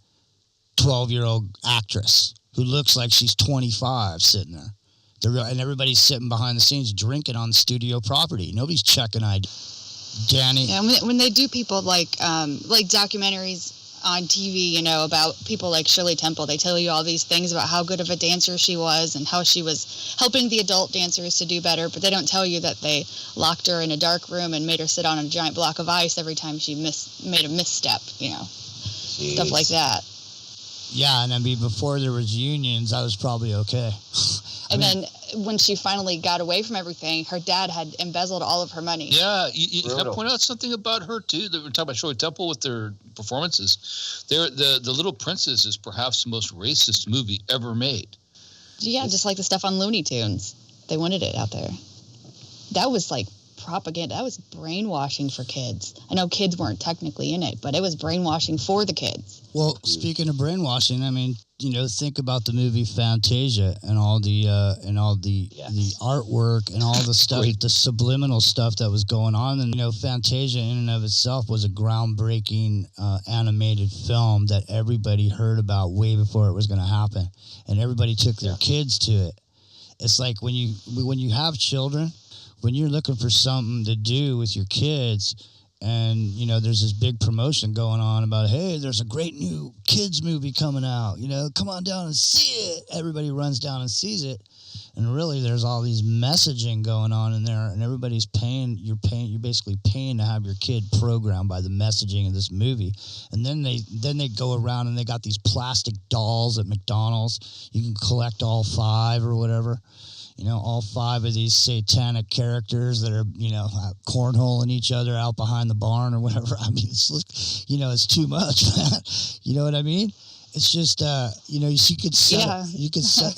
12-year-old actress who looks like she's 25 sitting there. And everybody's sitting behind the scenes drinking on studio property. Nobody's checking ID. Danny. Yeah, when they do people like documentaries on TV, you know, about people like Shirley Temple, they tell you all these things about how good of a dancer she was and how she was helping the adult dancers to do better, but they don't tell you that they locked her in a dark room and made her sit on a giant block of ice every time she made a misstep, you know. Jeez. Stuff like that. Yeah, and I mean, before there was unions, I was probably okay. Then when she finally got away from everything, her dad had embezzled all of her money. Yeah, you got to point out something about her, too. We're talking about Shirley Temple with their performances. The Little Princess is perhaps the most racist movie ever made. Yeah, just like the stuff on Looney Tunes. They wanted it out there. That was like propaganda. That was brainwashing for kids. I know kids weren't technically in it, but it was brainwashing for the kids. Well, speaking of brainwashing, I mean, you know, think about the movie Fantasia and all the artwork and all the stuff, the subliminal stuff that was going on. And, you know, Fantasia in and of itself was a groundbreaking animated film that everybody heard about way before it was going to happen. And everybody took their kids to it. It's like when you have children, when you're looking for something to do with your kids, and, you know, there's this big promotion going on about, hey, there's a great new kids movie coming out, you know, come on down and see it. Everybody runs down and sees it. And really, there's all these messaging going on in there, and everybody's you're basically paying to have your kid programmed by the messaging of this movie. And then they go around and they got these plastic dolls at McDonald's. You can collect all 5 or whatever. You know, all 5 of these satanic characters that are, you know, cornholing each other out behind the barn or whatever. I mean, it's, you know, it's too much, man. You know what I mean? It's just, you know, you could set. Yeah. You could set.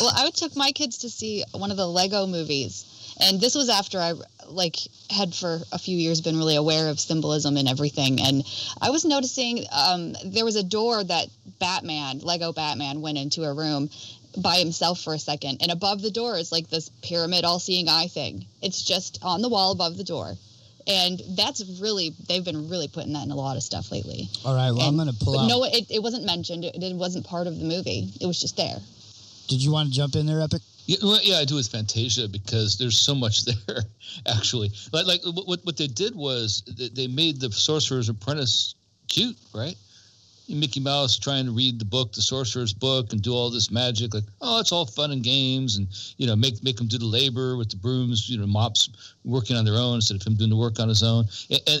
Well, I took my kids to see one of the Lego movies. And this was after I, had for a few years been really aware of symbolism and everything. And I was noticing there was a door that Lego Batman went into a room by himself for a second, and above the door is like this pyramid all-seeing eye thing. It's just on the wall above the door, and they've been really putting that in a lot of stuff lately. All right, well, I'm going to pull out. No, it wasn't mentioned. It wasn't part of the movie. It was just there. Did you want to jump in there, Epic? Yeah, I do with Fantasia because there's so much there, actually. Like what they did was they made the Sorcerer's Apprentice cute, right? Mickey Mouse trying to read the book, the Sorcerer's Book, and do all this magic. Like, oh, it's all fun and games, and, you know, make him do the labor with the brooms, you know, mops working on their own instead of him doing the work on his own.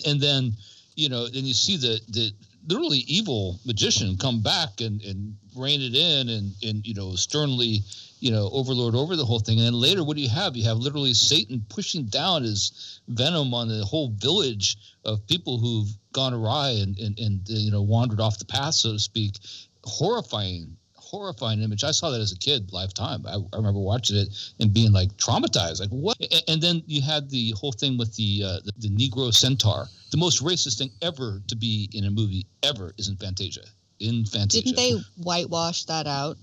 And then, you know, then you see the literally evil magician come back and rein it in and you know, sternly, you know, overlord over the whole thing. And then later, what do you have? You have literally Satan pushing down his venom on the whole village of people who've gone awry and you know, wandered off the path, so to speak. Horrifying horrifying image. I saw that as a kid, lifetime. I remember watching it and being like traumatized, like what? And then you had the whole thing with the Negro centaur. The most racist thing ever to be in a movie ever is in Fantasia. Didn't they whitewash that out?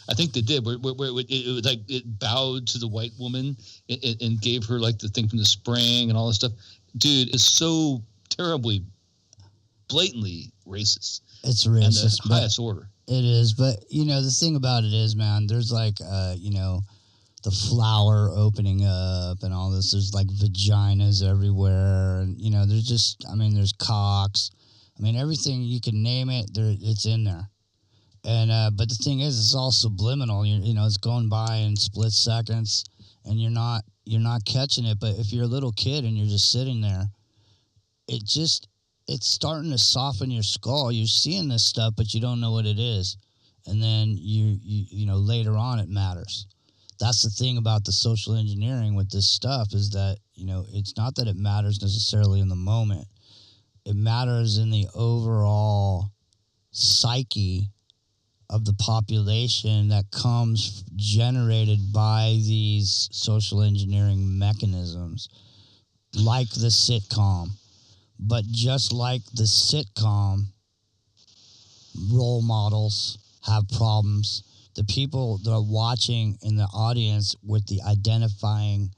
I think they did. Where it bowed to the white woman and gave her like the thing from the spring and all this stuff. Dude, it's so terribly, blatantly racist. It's racist, and the highest order. It is, but the thing about it is, man, there's like the flower opening up and all this. There's like vaginas everywhere, and there's cocks. I mean, everything you can name it, it's in there. And but the thing is, it's all subliminal. It's going by in split seconds, and you're not catching it. But if you're a little kid and you're just sitting there, it's starting to soften your skull. You're seeing this stuff, but you don't know what it is. And then you later on it matters. That's the thing about the social engineering with this stuff is that, it's not that it matters necessarily in the moment. It matters in the overall psyche of the population that comes generated by these social engineering mechanisms, like the sitcom. But just like the sitcom, role models have problems. The people that are watching in the audience with the identifying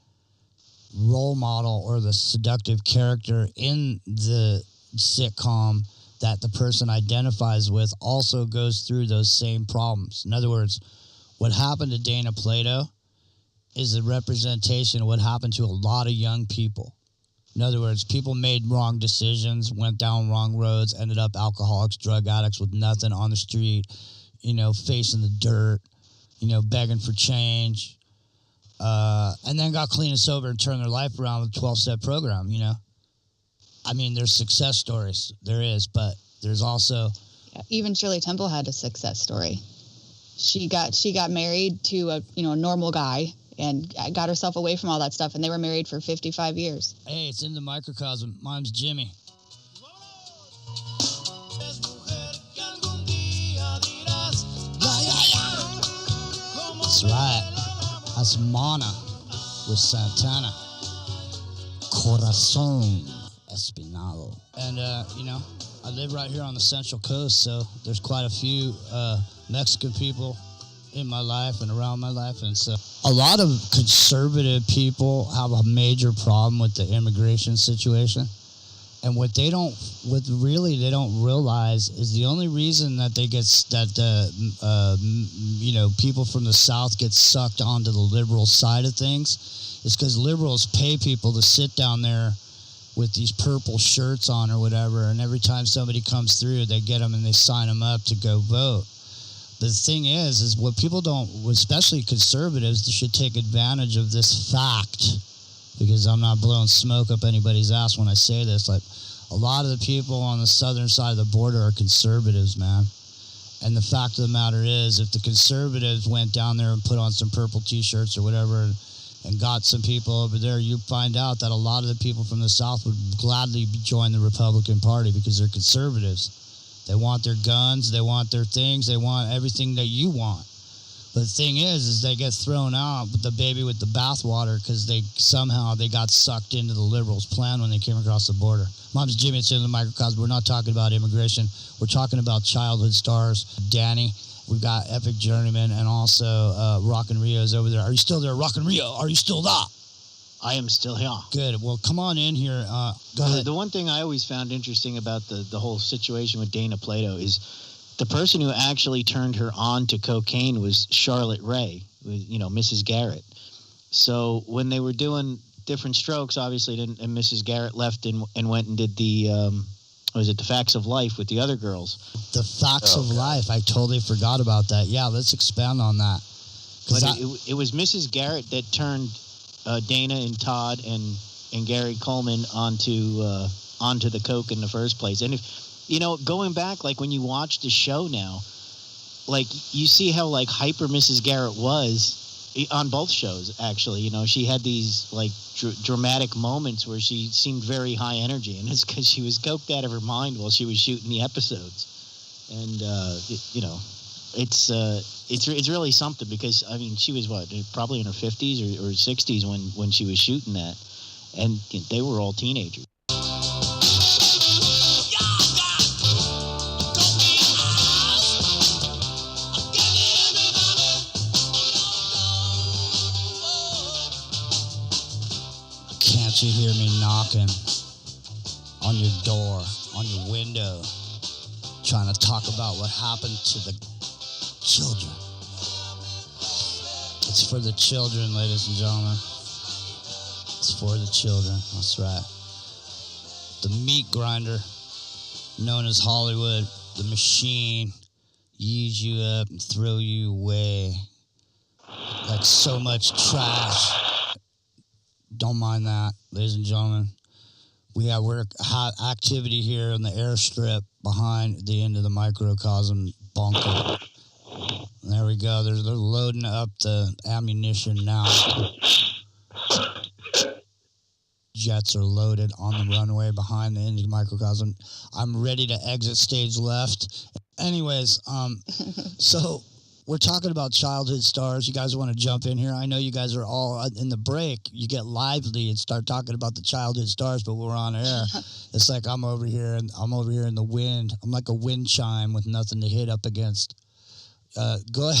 role model or the seductive character in the sitcom that the person identifies with also goes through those same problems. In other words, what happened to Dana Plato is a representation of what happened to a lot of young people. In other words, people made wrong decisions, went down wrong roads, ended up alcoholics, drug addicts with nothing on the street, facing the dirt, begging for change, and then got clean and sober and turned their life around with a 12-step program, I mean, there's success stories. There is, but there's also... Even Shirley Temple had a success story. She got married to a normal guy and got herself away from all that stuff, and they were married for 55 years. Hey, it's in the microcosm. My name's Jimmy. That's right. That's Mana with Santana. Corazon Espinado. And, I live right here on the Central Coast, so there's quite a few Mexican people in my life and around my life. And so a lot of conservative people have a major problem with the immigration situation. And what they don't realize is the only reason that people from the South get sucked onto the liberal side of things is because liberals pay people to sit down there with these purple shirts on or whatever, and every time somebody comes through, they get them and they sign them up to go vote. The thing is what people don't, especially conservatives, they should take advantage of this fact, because I'm not blowing smoke up anybody's ass when I say this. Like, a lot of the people on the southern side of the border are conservatives, man. And the fact of the matter is, if the conservatives went down there and put on some purple T-shirts or whatever and got some people over there, you'd find out that a lot of the people from the South would gladly join the Republican Party because they're conservatives. They want their guns, they want their things, they want everything that you want. But the thing is they get thrown out with the baby with the bathwater because they got sucked into the liberals' plan when they came across the border. Mom's Jimmy, it's in the microcosm. We're not talking about immigration. We're talking about childhood stars. Danny. We've got Epic Journeyman and also Rockin' Rio's over there. Are you still there, Rockin' Rio? Are you still there? I am still here. Good. Well, come on in here. Go ahead. The one thing I always found interesting about the whole situation with Dana Plato is the person who actually turned her on to cocaine was Charlotte Ray, Mrs. Garrett. So when they were doing different strokes, obviously, and Mrs. Garrett left and went and did the the Facts of Life with the other girls. The Facts of Life. I totally forgot about that. Yeah, let's expand on that. But it was Mrs. Garrett that turned Dana and Todd and Gary Coleman onto the coke in the first place. And if going back, like when you watch the show now, like you see how like hyper Mrs. Garrett was on both shows. Actually, she had these like dramatic moments where she seemed very high energy, and it's because she was coked out of her mind while she was shooting the episodes. And It's really something because I mean she was probably in her 50s or 60s when she was shooting that, and they were all teenagers. Can't you hear me knocking on your door, on your window, trying to talk about what happened to the children? It's for the children, ladies and gentlemen. It's for the children. That's right. The meat grinder, known as Hollywood, the machine, use you up and throw you away like so much trash. Don't mind that, ladies and gentlemen. We're hot activity here on the airstrip behind the end of the microcosm bunker. There we go. They're loading up the ammunition now. Jets are loaded on the runway behind the end of the microcosm. I'm ready to exit stage left. Anyways, so we're talking about childhood stars. You guys want to jump in here? I know you guys are all in the break. You get lively and start talking about the childhood stars, but we're on air. It's like I'm over here in the wind. I'm like a wind chime with nothing to hit up against. Go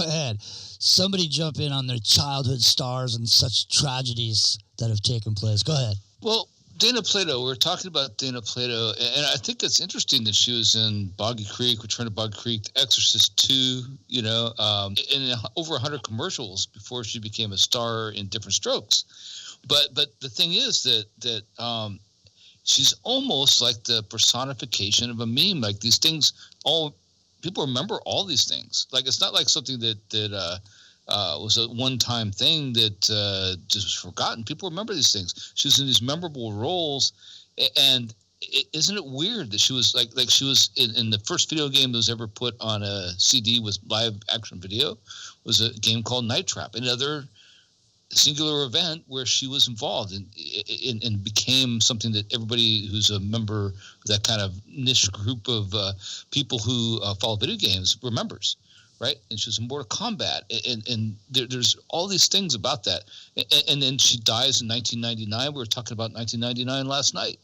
ahead. Somebody jump in on their childhood stars and such tragedies that have taken place. Go ahead. Well, Dana Plato, we were talking about Dana Plato, and I think it's interesting that she was in Boggy Creek, Return to Boggy Creek, The Exorcist 2, in over 100 commercials before she became a star in Different Strokes. But the thing is that she's almost like the personification of a meme. Like these things, people remember all these things. Like it's not like something that was a one-time thing that just was forgotten. People remember these things. She was in these memorable roles, and isn't it weird that she was like she was in the first video game that was ever put on a CD with live action video was a game called Night Trap, another singular event where she was involved and became something that everybody who's a member of that kind of niche group of people who follow video games remembers. Right, and she was in Mortal Kombat, and there's all these things about that, and then she dies in 1999. We were talking about 1999 last night,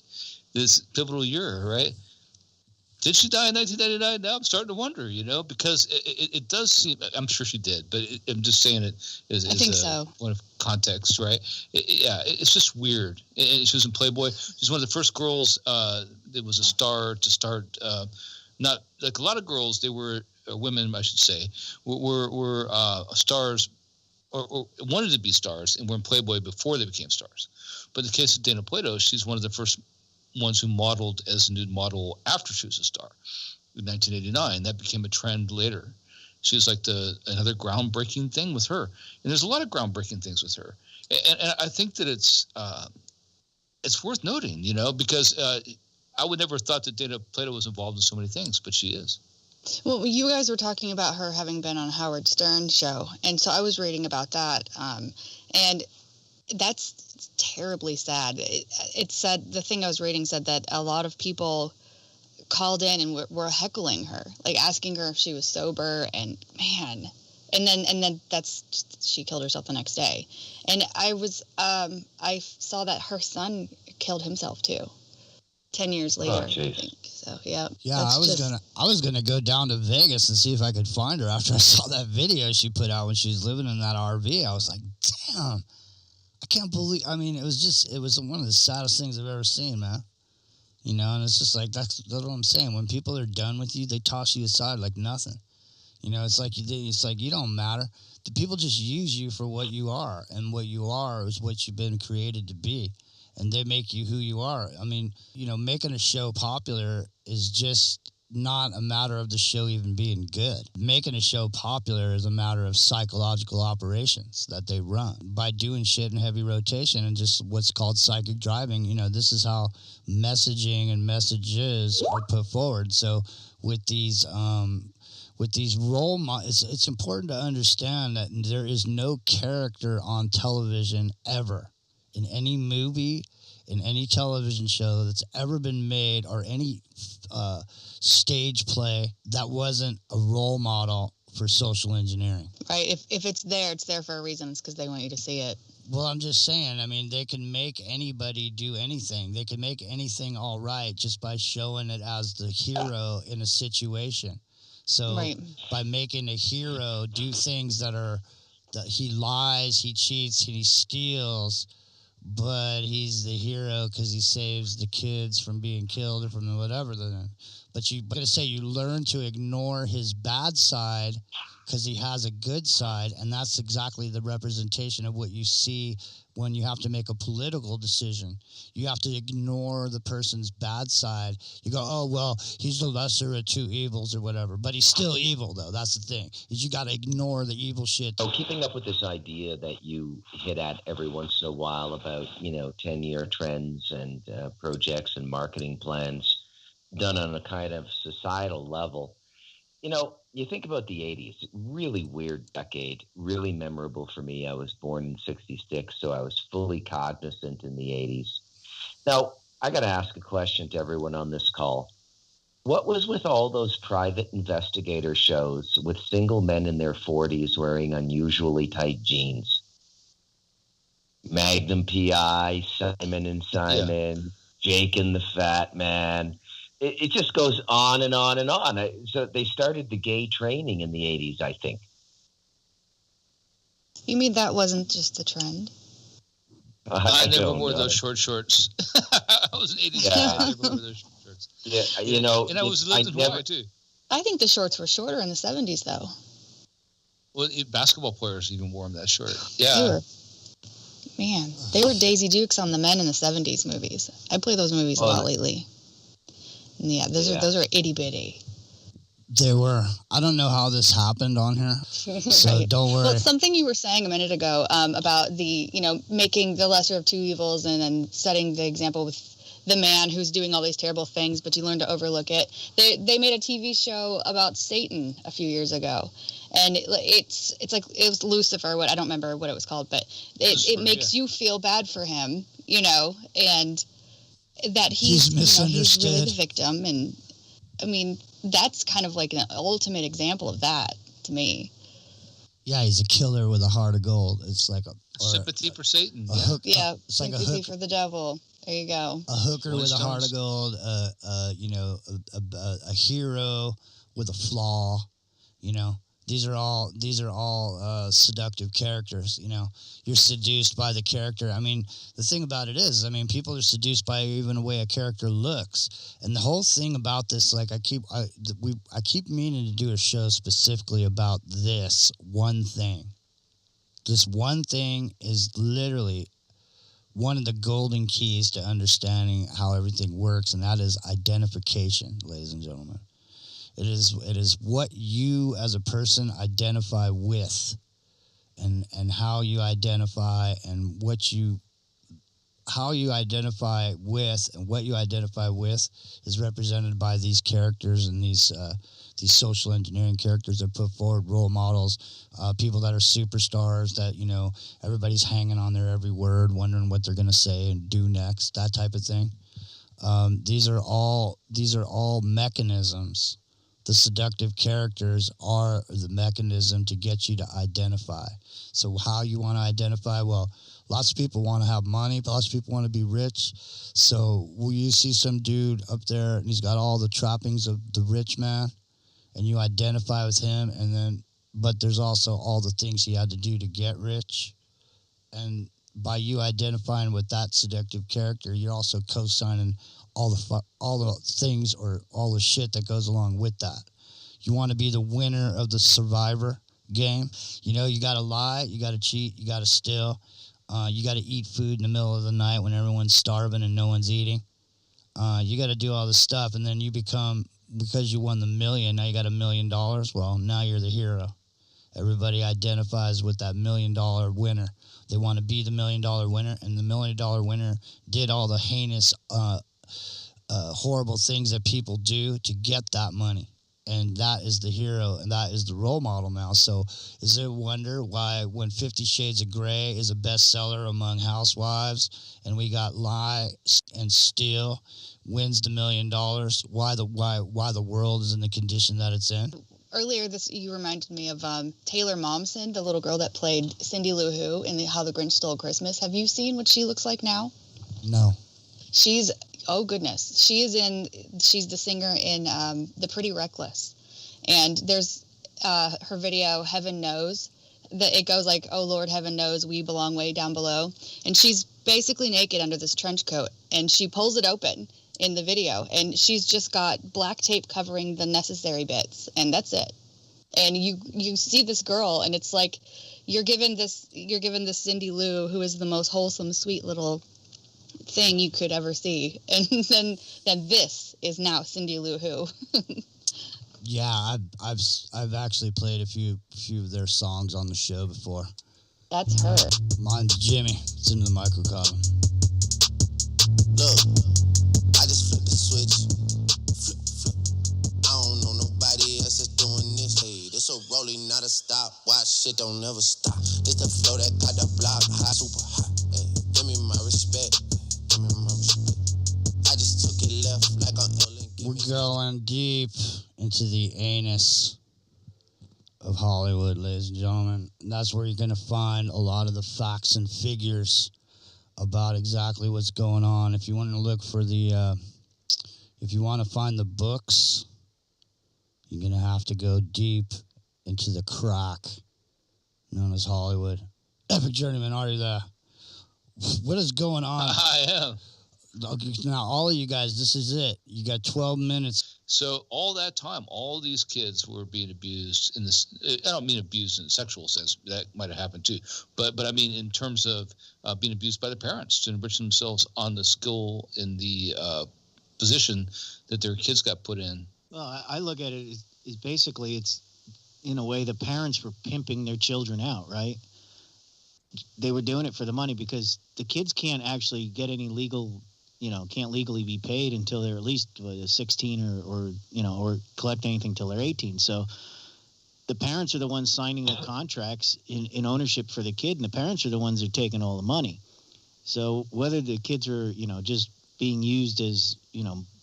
this pivotal year, right? Did she die in 1999? Now I'm starting to wonder, because it does seem. I'm sure she did, but I'm just saying it as I think so. One of context, right? It's just weird. And she was in Playboy. She's one of the first girls that was a star to start. Not like a lot of girls, they were. Women, I should say, were stars or wanted to be stars and were in Playboy before they became stars. But in the case of Dana Plato, she's one of the first ones who modeled as a nude model after she was a star in 1989. That became a trend later. She was like another groundbreaking thing with her. And there's a lot of groundbreaking things with her. And I think that it's worth noting, because I would never have thought that Dana Plato was involved in so many things, but she is. Well, you guys were talking about her having been on Howard Stern's show, and so I was reading about that, and that's terribly sad. It said, the thing I was reading said that a lot of people called in and were heckling her, like asking her if she was sober, and man, and then she killed herself the next day. And I saw that her son killed himself too, 10 years later, I think. So yeah. Yeah, I was gonna go down to Vegas and see if I could find her after I saw that video she put out when she was living in that RV. I was like, damn, I can't believe. I mean, it was one of the saddest things I've ever seen, man. And it's just like that's what I'm saying. When people are done with you, they toss you aside like nothing. It's like you don't matter. The people just use you for what you are, and what you are is what you've been created to be. And they make you who you are. I mean, making a show popular is just not a matter of the show even being good. Making a show popular is a matter of psychological operations that they run by doing shit in heavy rotation and just what's called psychic driving. This is how messaging and messages are put forward. So with these role models, it's important to understand that there is no character on television ever, in any movie, in any television show that's ever been made, or any stage play that wasn't a role model for social engineering. Right. If it's there for a reason. It's because they want you to see it. Well, I'm just saying, I mean, they can make anybody do anything. They can make anything all right just by showing it as the hero in a situation. So by making a hero do things that he lies, he cheats, and he steals, but he's the hero because he saves the kids from being killed or from whatever. But you got to say you learn to ignore his bad side because he has a good side, and that's exactly the representation of what you see when you have to make a political decision. You have to ignore the person's bad side. You go, oh, well, he's the lesser of two evils or whatever, but he's still evil, though. That's the thing, is you got to ignore the evil shit. So keeping up with this idea that you hit at every once in a while about, 10-year trends and projects and marketing plans done on a kind of societal level, you think about the 80s, really weird decade, really memorable for me. I was born in 66, so I was fully cognizant in the 80s. Now, I got to ask a question to everyone on this call. What was with all those private investigator shows with single men in their 40s wearing unusually tight jeans? Magnum P.I., Simon and Simon, Jake and the Fat Man. It just goes on and on and on. So they started the gay training in the 80s, I think. You mean that wasn't just the trend? I never wore those short shorts. I was an 80s kid. I never wore those short shorts. Yeah, And I was lived in Hawaii, too. I think the shorts were shorter in the 70s, though. Well, basketball players even wore them that short. Yeah. They were Daisy Dukes on the men in the 70s movies. I play those movies a lot lately. Yeah, those are itty bitty. They were. I don't know how this happened on here, so Right. don't worry. Well, it's something you were saying a minute ago about the, making the lesser of two evils and then setting the example with the man who's doing all these terrible things, but you learn to overlook it. They made a TV show about Satan a few years ago, and it's like it was Lucifer. I don't remember what it was called, but it makes you feel bad for him, and that he's misunderstood. he's really the victim, and I mean that's kind of like an ultimate example of that to me. Yeah, he's a killer with a heart of gold. It's like sympathy for Satan. It's like sympathy for the devil. There you go. A hooker with a heart of gold. A hero with a flaw. These are all seductive characters. You're seduced by the character. I mean, the thing about it is, people are seduced by even the way a character looks. And the whole thing about this, like I keep meaning to do a show specifically about this one thing. This one thing is literally one of the golden keys to understanding how everything works, and that is identification, ladies and gentlemen. It is what you as a person identify with, and how you identify and how you identify with and what you identify with is represented by these characters and these social engineering characters that put forward role models, people that are superstars that everybody's hanging on their every word, wondering what they're going to say and do next, that type of thing. These are all mechanisms. The seductive characters are the mechanism to get you to identify. So how you want to identify? Well, lots of people want to have money. Lots of people want to be rich. So will you see some dude up there and he's got all the trappings of the rich man, and you identify with him, but there's also all the things he had to do to get rich. And by you identifying with that seductive character, you're also co-signing all the things or all the shit that goes along with that. You want to be the winner of the Survivor game. You got to lie, you got to cheat, you got to steal. You got to eat food in the middle of the night when everyone's starving and no one's eating. You got to do all this stuff, and then you become, because you won the million, now you got $1 million. Well, now you're the hero. Everybody identifies with that $1 million winner. They want to be the $1 million winner, and the $1 million winner did all the heinous horrible things that people do to get that money. and that is the hero, and that is the role model now. So is it a wonder why when 50 Shades of Grey is a bestseller among housewives, and we got Lie and Steal wins the $1 million, why the world is in the condition that it's in? Earlier you reminded me of Taylor Momsen, the little girl that played Cindy Lou Who in How the Grinch Stole Christmas. Have you seen what she looks like now? No. She's, oh goodness, she's the singer in The Pretty Reckless. And there's her video, Heaven Knows, that it goes like, oh Lord, heaven knows we belong way down below. And she's basically naked under this trench coat, and she pulls it open in the video, and she's just got black tape covering the necessary bits, and that's it. And you see this girl, and it's like you're given this Cindy Lou, who is the most wholesome, sweet little thing you could ever see, and then this is now Cindy Lou Who. Yeah, I've actually played a few of their songs on the show before. That's her. Mine's Jimmy. It's into the microcosm. Look, I just flipped the switch. Flip. I don't know nobody else that's doing this. Hey, this a rolling, not a stop. Watch shit don't never stop. This the flow that got the block hot, super hot. Hey, give me my respect. Give me my respect. I just took it left like I'm Ellen. We're going deep into the anus of Hollywood, ladies and gentlemen. And that's where you're going to find a lot of the facts and figures about exactly what's going on. If you want to look for if you want to find the books, you're going to have to go deep into the crack known as Hollywood. Epic Journeyman, are you there? What is going on? I am. Okay, now, all of you guys, this is it. You got 12 minutes. So all that time, all these kids were being abused in this. I don't mean abused in a sexual sense. That might have happened too. But I mean in terms of being abused by the parents to enrich themselves on the skill in the position that their kids got put in. Well, I look at it as basically it's, in a way, the parents were pimping their children out, right? They were doing it for the money because the kids can't actually get any legal, can't legally be paid until they're at least 16 or collect anything till they're 18. So the parents are the ones signing the contracts in ownership for the kid, and the parents are the ones who are taking all the money. So whether the kids are, just being used as,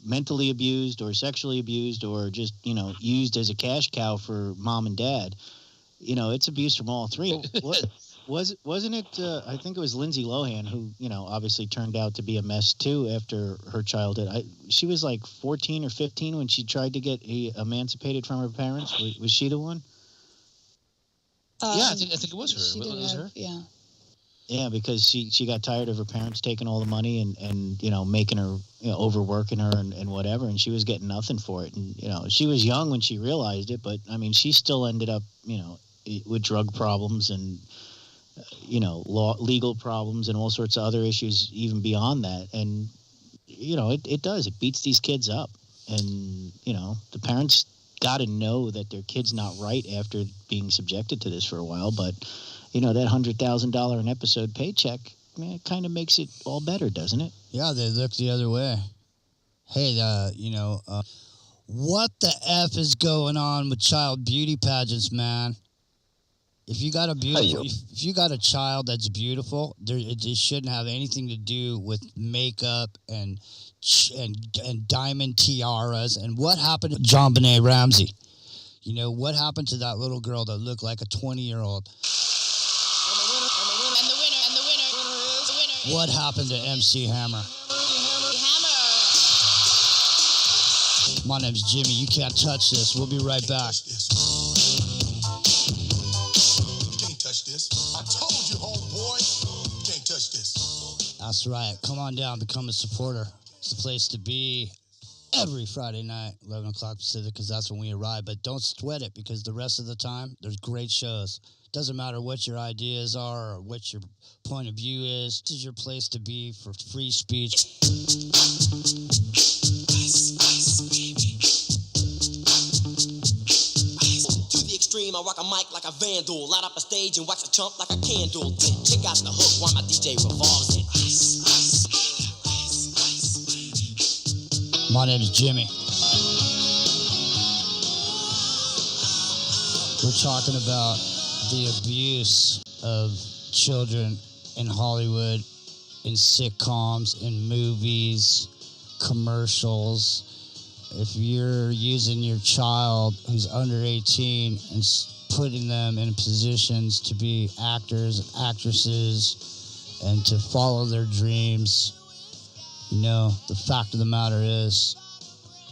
mentally abused or sexually abused or just, used as a cash cow for mom and dad, it's abuse from all three. Wasn't it? I think it was Lindsay Lohan who, obviously turned out to be a mess too after her childhood. She was like 14 or 15 when she tried to get emancipated from her parents. Was she the one? Yeah, I think it was her. She Was her? Yeah. Yeah, because she got tired of her parents taking all the money and making her, overworking her and whatever, and she was getting nothing for it. And she was young when she realized it, but I mean, she still ended up, with drug problems and legal problems and all sorts of other issues even beyond that. And it beats these kids up, and the parents got to know that their kid's not right after being subjected to this for a while. But that $100,000 an episode paycheck, it kind of makes it all better, doesn't it? Yeah, they look the other way. Hey, what the F is going on with child beauty pageants, man? If you got if you got a child that's beautiful, it shouldn't have anything to do with makeup and diamond tiaras. And what happened to JonBenet Ramsey? What happened to that little girl that looked like a 20-year-old? What happened to MC Hammer? My name's Jimmy. You can't touch this. We'll be right back. I told you, homeboy, you can't touch this. That's right. Come on down. Become a supporter. It's the place to be every Friday night, 11 o'clock Pacific, because that's when we arrive. But don't sweat it, because the rest of the time, there's great shows. Doesn't matter what your ideas are or what your point of view is. This is your place to be for free speech. I rock a mic like a vandal, light up a stage and watch a chump like a candle. Check out the hook while my DJ revolves it. My name is Jimmy. We're talking about the abuse of children in Hollywood, in sitcoms, in movies, commercials. If you're using your child who's under 18 and putting them in positions to be actors, actresses, and to follow their dreams, you know, the fact of the matter is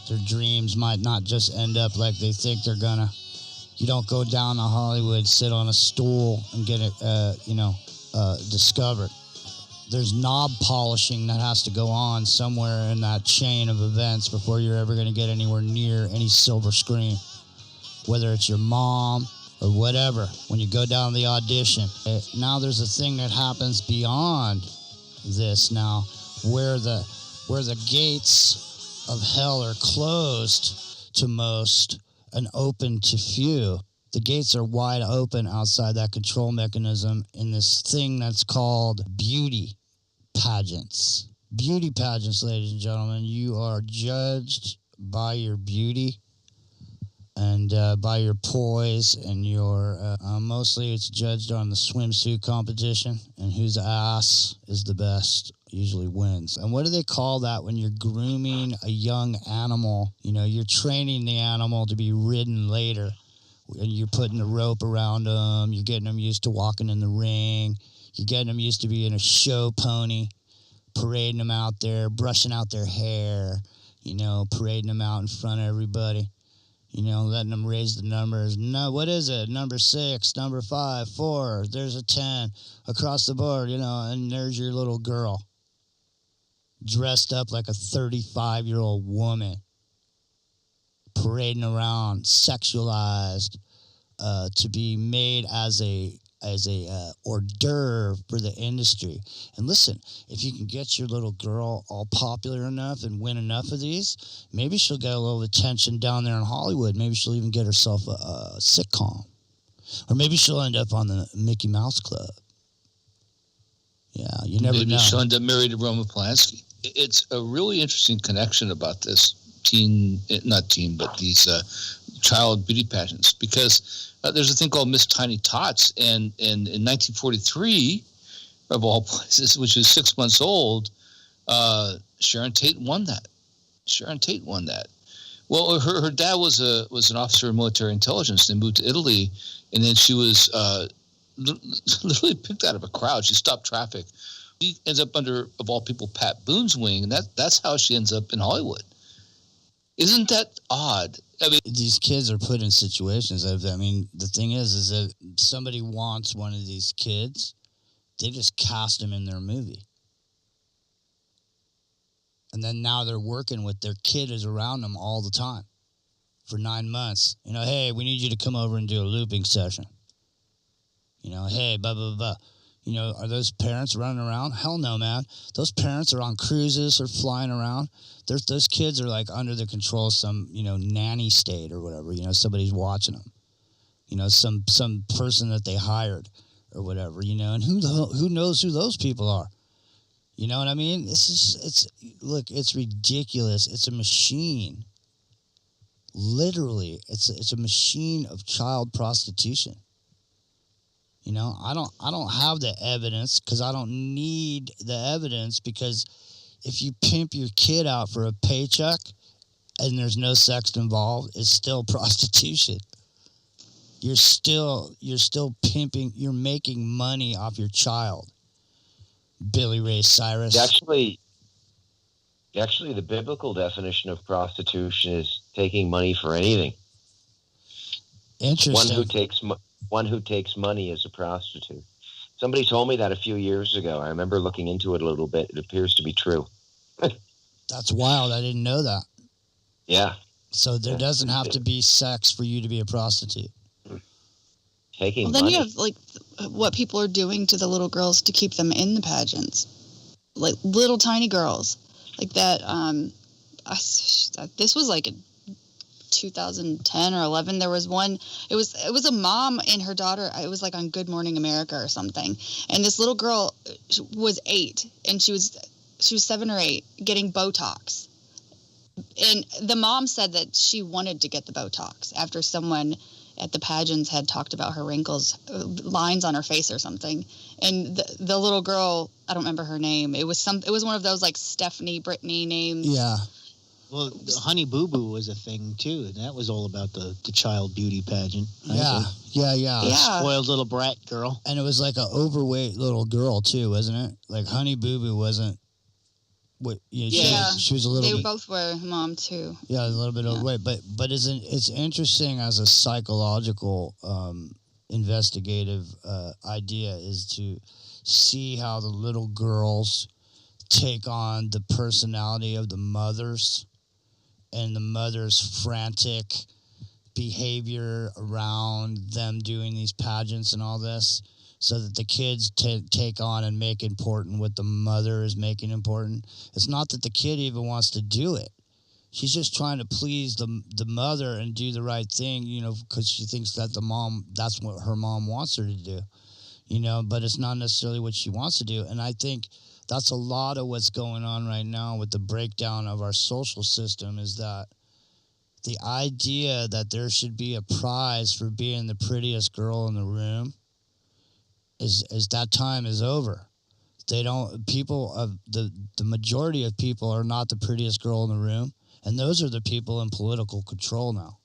their dreams might not just end up like they think they're gonna. You don't go down to Hollywood, sit on a stool, and get it, discovered. There's knob polishing that has to go on somewhere in that chain of events before you're ever going to get anywhere near any silver screen. Whether it's your mom or whatever, when you go down the audition. Now there's a thing that happens beyond this now, where the gates of hell are closed to most and open to few. The gates are wide open outside that control mechanism in this thing that's called beauty pageants. Beauty pageants, ladies and gentlemen, you are judged by your beauty and by your poise and your, mostly it's judged on the swimsuit competition, and whose ass is the best usually wins. And what do they call that when you're grooming a young animal? You know, you're training the animal to be ridden later. And you're putting a rope around them. You're getting them used to walking in the ring. You're getting them used to being a show pony, parading them out there, brushing out their hair, you know, parading them out in front of everybody, you know, letting them raise the numbers. No, what is it? Number 6, number 5, 4, there's a 10 across the board, you know, and there's your little girl dressed up like a 35-year-old woman, parading around, sexualized, to be made as a hors d'oeuvre for the industry. And listen, if you can get your little girl all popular enough and win enough of these, maybe she'll get a little attention down there in Hollywood. Maybe she'll even get herself a sitcom, or maybe she'll end up on the Mickey Mouse Club. Yeah, you never know. Maybe she'll end up married to Roman Polanski. It's a really interesting connection about this these child beauty pageants, because there's a thing called Miss Tiny Tots, and in 1943, of all places, which is 6 months old, Sharon Tate won that. Well, her dad was an officer of military intelligence. They moved to Italy, and then she was literally picked out of a crowd. She stopped traffic. She ends up under, of all people, Pat Boone's wing, and that's how she ends up in Hollywood. Isn't that odd? I mean, these kids are put in situations the thing is that somebody wants one of these kids, they just cast them in their movie. And then now they're working with their kid is around them all the time for 9 months. You know, hey, we need you to come over and do a looping session. You know, hey, blah, blah, blah. You know, are those parents running around? Hell no, man. Those parents are on cruises or flying around. Those kids are like under the control of some, you know, nanny state or whatever. You know, somebody's watching them. You know, some person that they hired or whatever. You know, and who knows who those people are? You know what I mean? It's ridiculous. It's a machine. Literally, it's a machine of child prostitution. You know, I don't have the evidence because I don't need the evidence, because if you pimp your kid out for a paycheck and there's no sex involved, it's still prostitution. You're still pimping. You're making money off your child. Billy Ray Cyrus. Actually, the biblical definition of prostitution is taking money for anything. Interesting. One who takes money is a prostitute. Somebody told me that a few years ago. I remember looking into it a little bit. It appears to be true. That's wild. I didn't know that. Yeah. So there doesn't have to be sex for you to be a prostitute. Taking then money. you have like what people are doing to the little girls to keep them in the pageants, like little tiny girls, like that. This was like 2010 or 11. There was one. It was a mom and her daughter. It was like on Good Morning America or something. And this little girl was 8, and she was 7 or 8 getting Botox. And the mom said that she wanted to get the Botox after someone at the pageants had talked about her wrinkles, lines on her face or something. And the little girl, I don't remember her name. It was one of those like Stephanie, Brittany names. Yeah. Well, Honey Boo Boo was a thing too, and that was all about the child beauty pageant. Yeah. Spoiled little brat girl. And it was like an overweight little girl too, wasn't it? Like Honey Boo Boo wasn't. She was a little. They bit, both were mom too. Yeah, a little bit overweight, but it's interesting as a psychological investigative idea is to see how the little girls take on the personality of the mothers and the mother's frantic behavior around them doing these pageants and all this, so that the kids take on and make important what the mother is making important. It's not that the kid even wants to do it. She's just trying to please the mother and do the right thing, because she thinks that that's what her mom wants her to do, but it's not necessarily what she wants to do. And I think that's a lot of what's going on right now with the breakdown of our social system, is that the idea that there should be a prize for being the prettiest girl in the room is that time is over. The majority of people are not the prettiest girl in the room, and those are the people in political control now.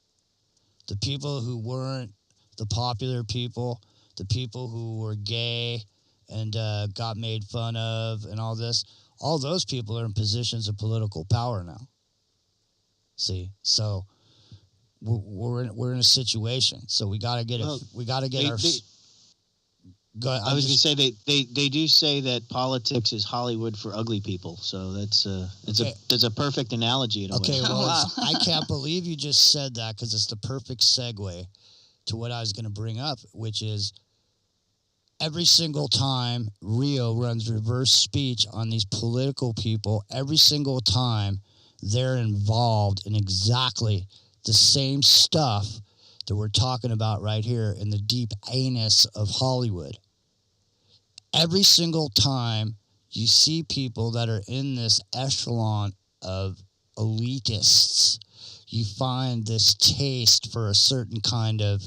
The people who weren't the popular people, the people who were gay and got made fun of and all this, all those people are in positions of political power now. See, so we're in a situation. So we got to get our. I was going to say they do say that politics is Hollywood for ugly people. So that's a perfect analogy. In a way. Well, I can't believe you just said that, because it's the perfect segue to what I was going to bring up, which is every single time Rio runs reverse speech on these political people, every single time they're involved in exactly the same stuff that we're talking about right here in the deep anus of Hollywood. Every single time you see people that are in this echelon of elitists, you find this taste for a certain kind of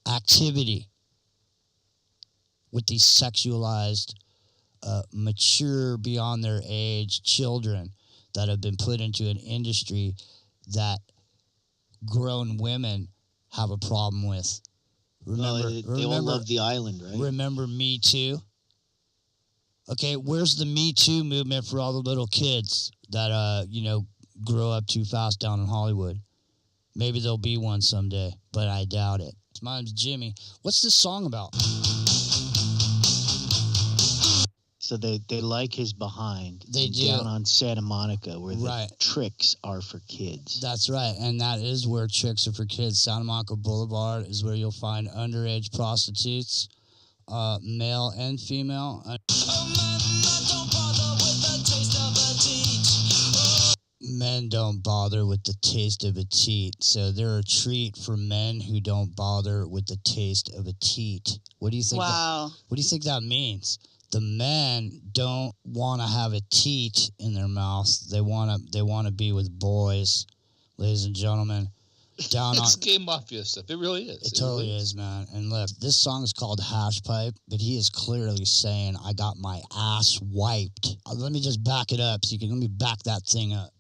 activity with these sexualized, mature beyond their age children that have been put into an industry that grown women have a problem with. They all love the island, right? Remember Me Too? Okay, where's the Me Too movement for all the little kids that, grow up too fast down in Hollywood? Maybe there'll be one someday, but I doubt it. My name's Jimmy. What's this song about? So they like his behind. They do. Down on Santa Monica, where the tricks are for kids. That's right, and that is where tricks are for kids. Santa Monica Boulevard is where you'll find underage prostitutes, male and female. Men don't bother with the taste of a teat, so they're a treat for men who don't bother with the taste of a teat. What do you think? Wow. What do you think that means? The men don't want to have a teat in their mouth. They want to be with boys, ladies and gentlemen. It's gay mafia stuff. It really is. It totally really is, man. And look, this song is called Hash Pipe, but he is clearly saying, I got my ass wiped. Let me just back it up let me back that thing up.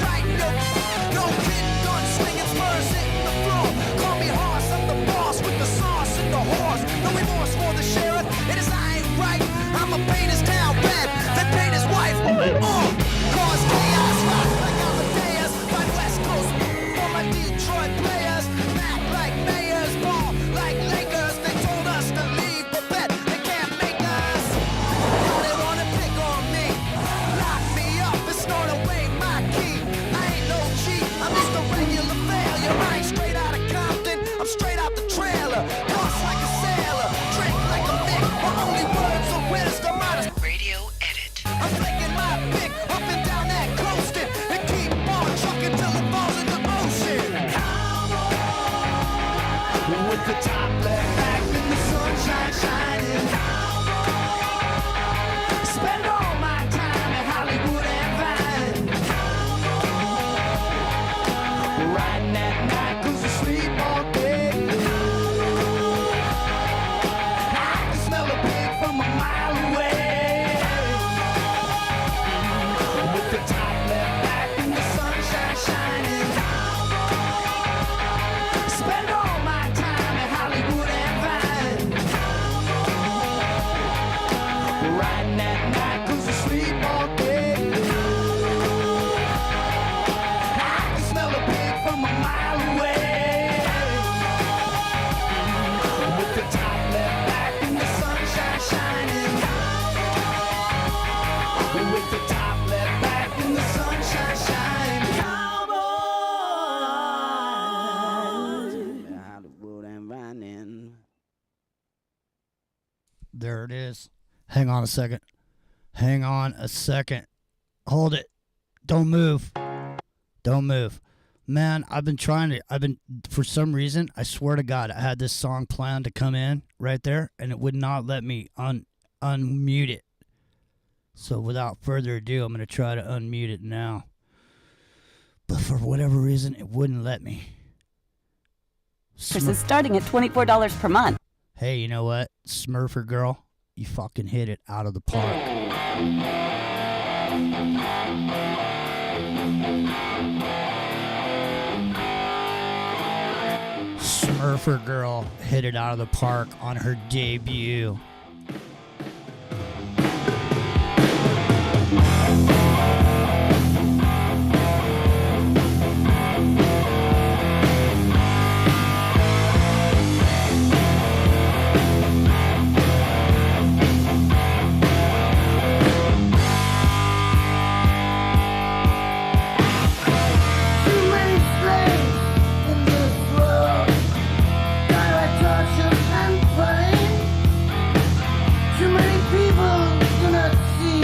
Right, no kid gun swinging, spurs hitting the floor. Call me horse, I'm the Detroit players, back like mayors, ball like Lakers. They told us to leave, but bet they can't make us. Now they wanna pick on me, lock me up and snort away my key. I ain't no cheat, I'm just a regular failure. I ain't straight out of Compton, I'm straight out the trailer. Boss like a sailor, drink like a Mick. My only words of wisdom out of radio edit. I'm flicking my pick up and down that coasting and keep on trucking till it falls in the ocean. With the top left back and the sunshine shining. Spend all my time in Hollywood and Vine. Riding at night 'cause I sleep all day. I can smell a pig from a mile away. With the top left back and the sunshine shining. Spend all my time in Hollywood and Vine. Riding at night 'cause I sleep all day. I can smell a pig from a mile away. With the top left back and the sunshine shining. With the top left back and the sunshine shining. Hollywood and Vine. There it is. Hang on a second. Hang on a second. Hold it. Don't move. Don't move. Man, for some reason, I swear to God, I had this song planned to come in right there, and it would not let me unmute it. So without further ado, I'm going to try to unmute it now. But for whatever reason, it wouldn't let me. This is starting at $24 per month. Hey, you know what? Smurfer girl, you fucking hit it out of the park. Smurfer girl hit it out of the park on her debut. Too many slaves in this world. Gotta torture and pain. Too many people do not see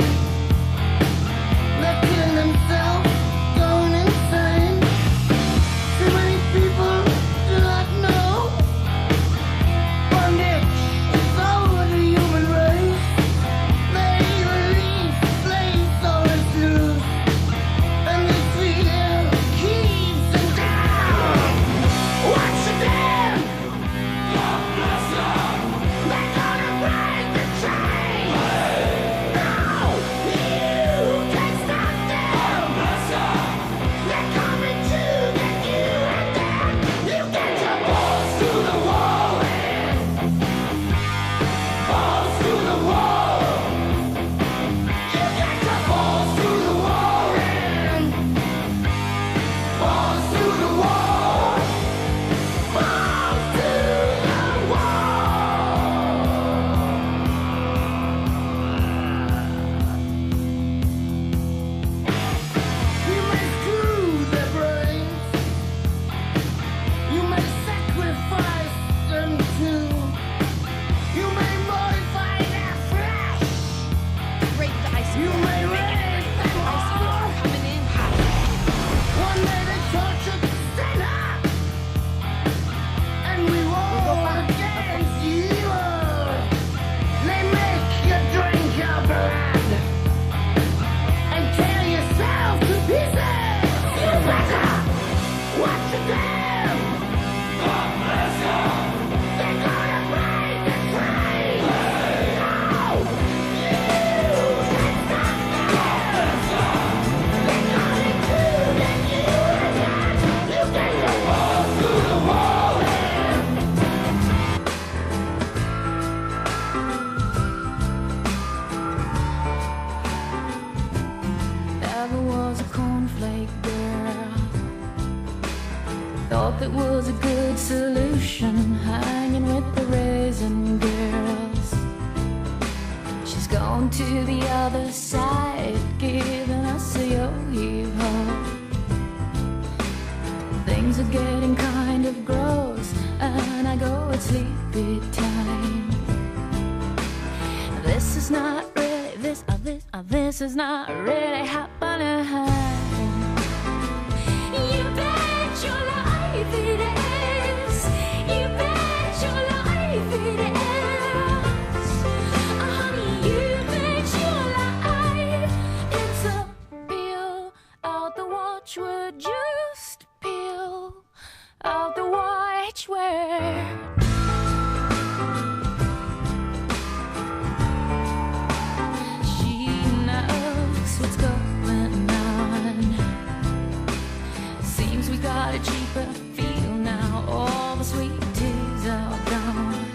Thought that was a good solution, hanging with the raisin girls. She's gone to the other side, giving us a yo-heave-ho. Things are getting kind of gross, and I go at sleepy time. This is not really, this is not really happening. You bet your life it is. You bet your life it is. Honey, you bet your life it's a peel out the watchword. Just peel out the watchword. She knows what's going on. Seems we got a cheaper feel now. All the sweet teas are gone.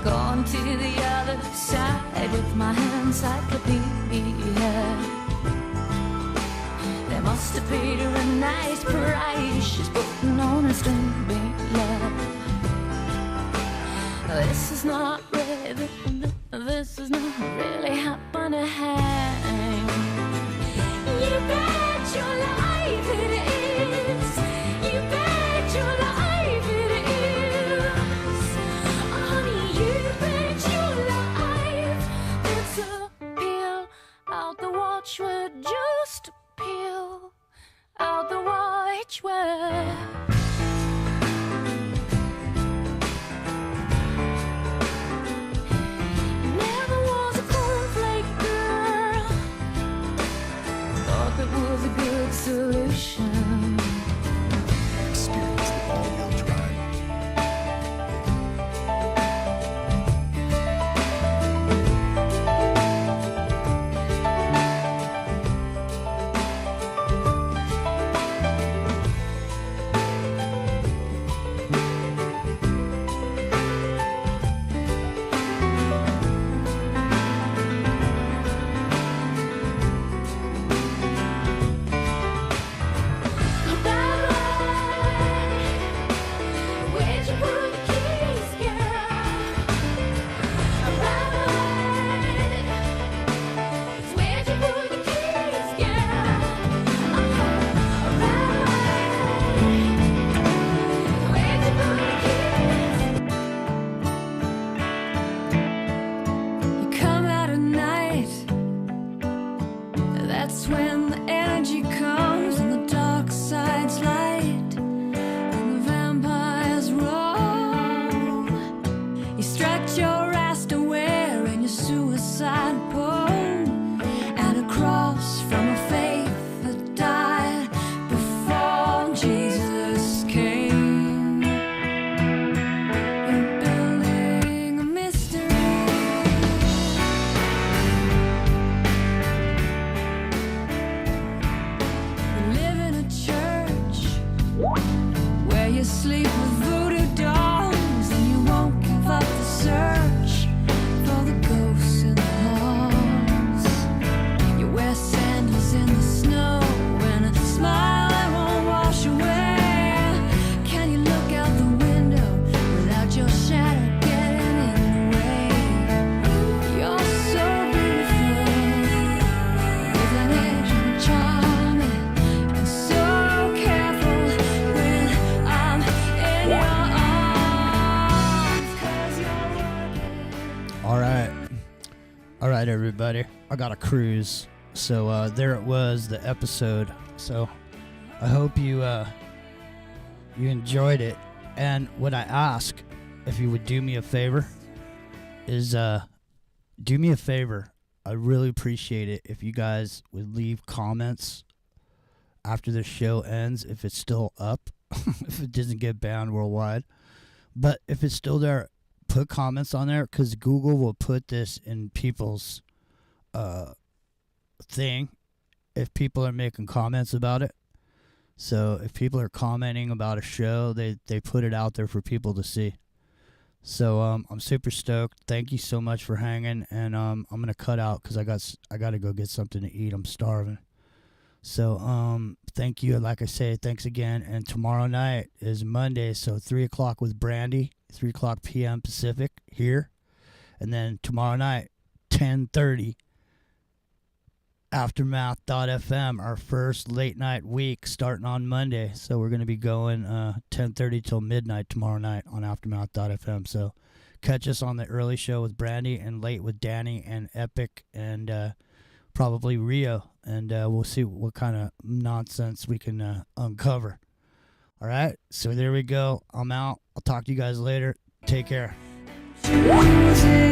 Gone to the other side with my encyclopedia. They must have paid her a nice price. She's putting on a string love. This is not really, this is not really happening. You bet your life it is. You bet your life it is. Honey, you bet your life. It's a peel out the watchword. Just peel out the watchword. Never was a cornflake girl. Thought that was a good solution. Experience the all-wheel drive. Where'd you put the keys, girl? Where'd you put the keys, girl? Where'd you put the keys? You come out at night. That's when the energy comes and the dark side's light and the vampires roam. You stretch your ass to wearing your suicide poem and a cross from a faith that died before Jesus came. You're building a mystery. You live in a church where you sleep with voodoo dolls and you won't give up the search for the ghosts in the halls. You wear sandals in the snow and a smile that won't wash away. Can you look out the window without your shadow getting in the way? You're so beautiful with an edge and charming and so careful when I'm in your arms 'cause you're All right, everybody. I got a cruise. So there it was, the episode. So I hope you enjoyed it. And what I ask, if you would do me a favor, is do me a favor. I really appreciate it if you guys would leave comments after the show ends, if it's still up, if it doesn't get banned worldwide. But if it's still there, put comments on there, because Google will put this in people's thing if people are making comments about it. So if people are commenting about a show, they put it out there for people to see. So I'm super stoked. Thank you so much for hanging, and I'm gonna cut out because I got to go get something to eat. I'm starving. So thank you. Like I say, thanks again. And tomorrow night is Monday, so 3 o'clock with Brandy, 3 o'clock p.m. Pacific here. And then tomorrow night, 10:30, Aftermath.fm, our first late night week starting on Monday. So we're going to be going 10:30 till midnight tomorrow night on Aftermath.fm. So catch us on the early show with Brandy and late with Danny and Epic and probably Rio. And we'll see what kind of nonsense we can uncover. All right. So there we go. I'm out. I'll talk to you guys later. Take care. Music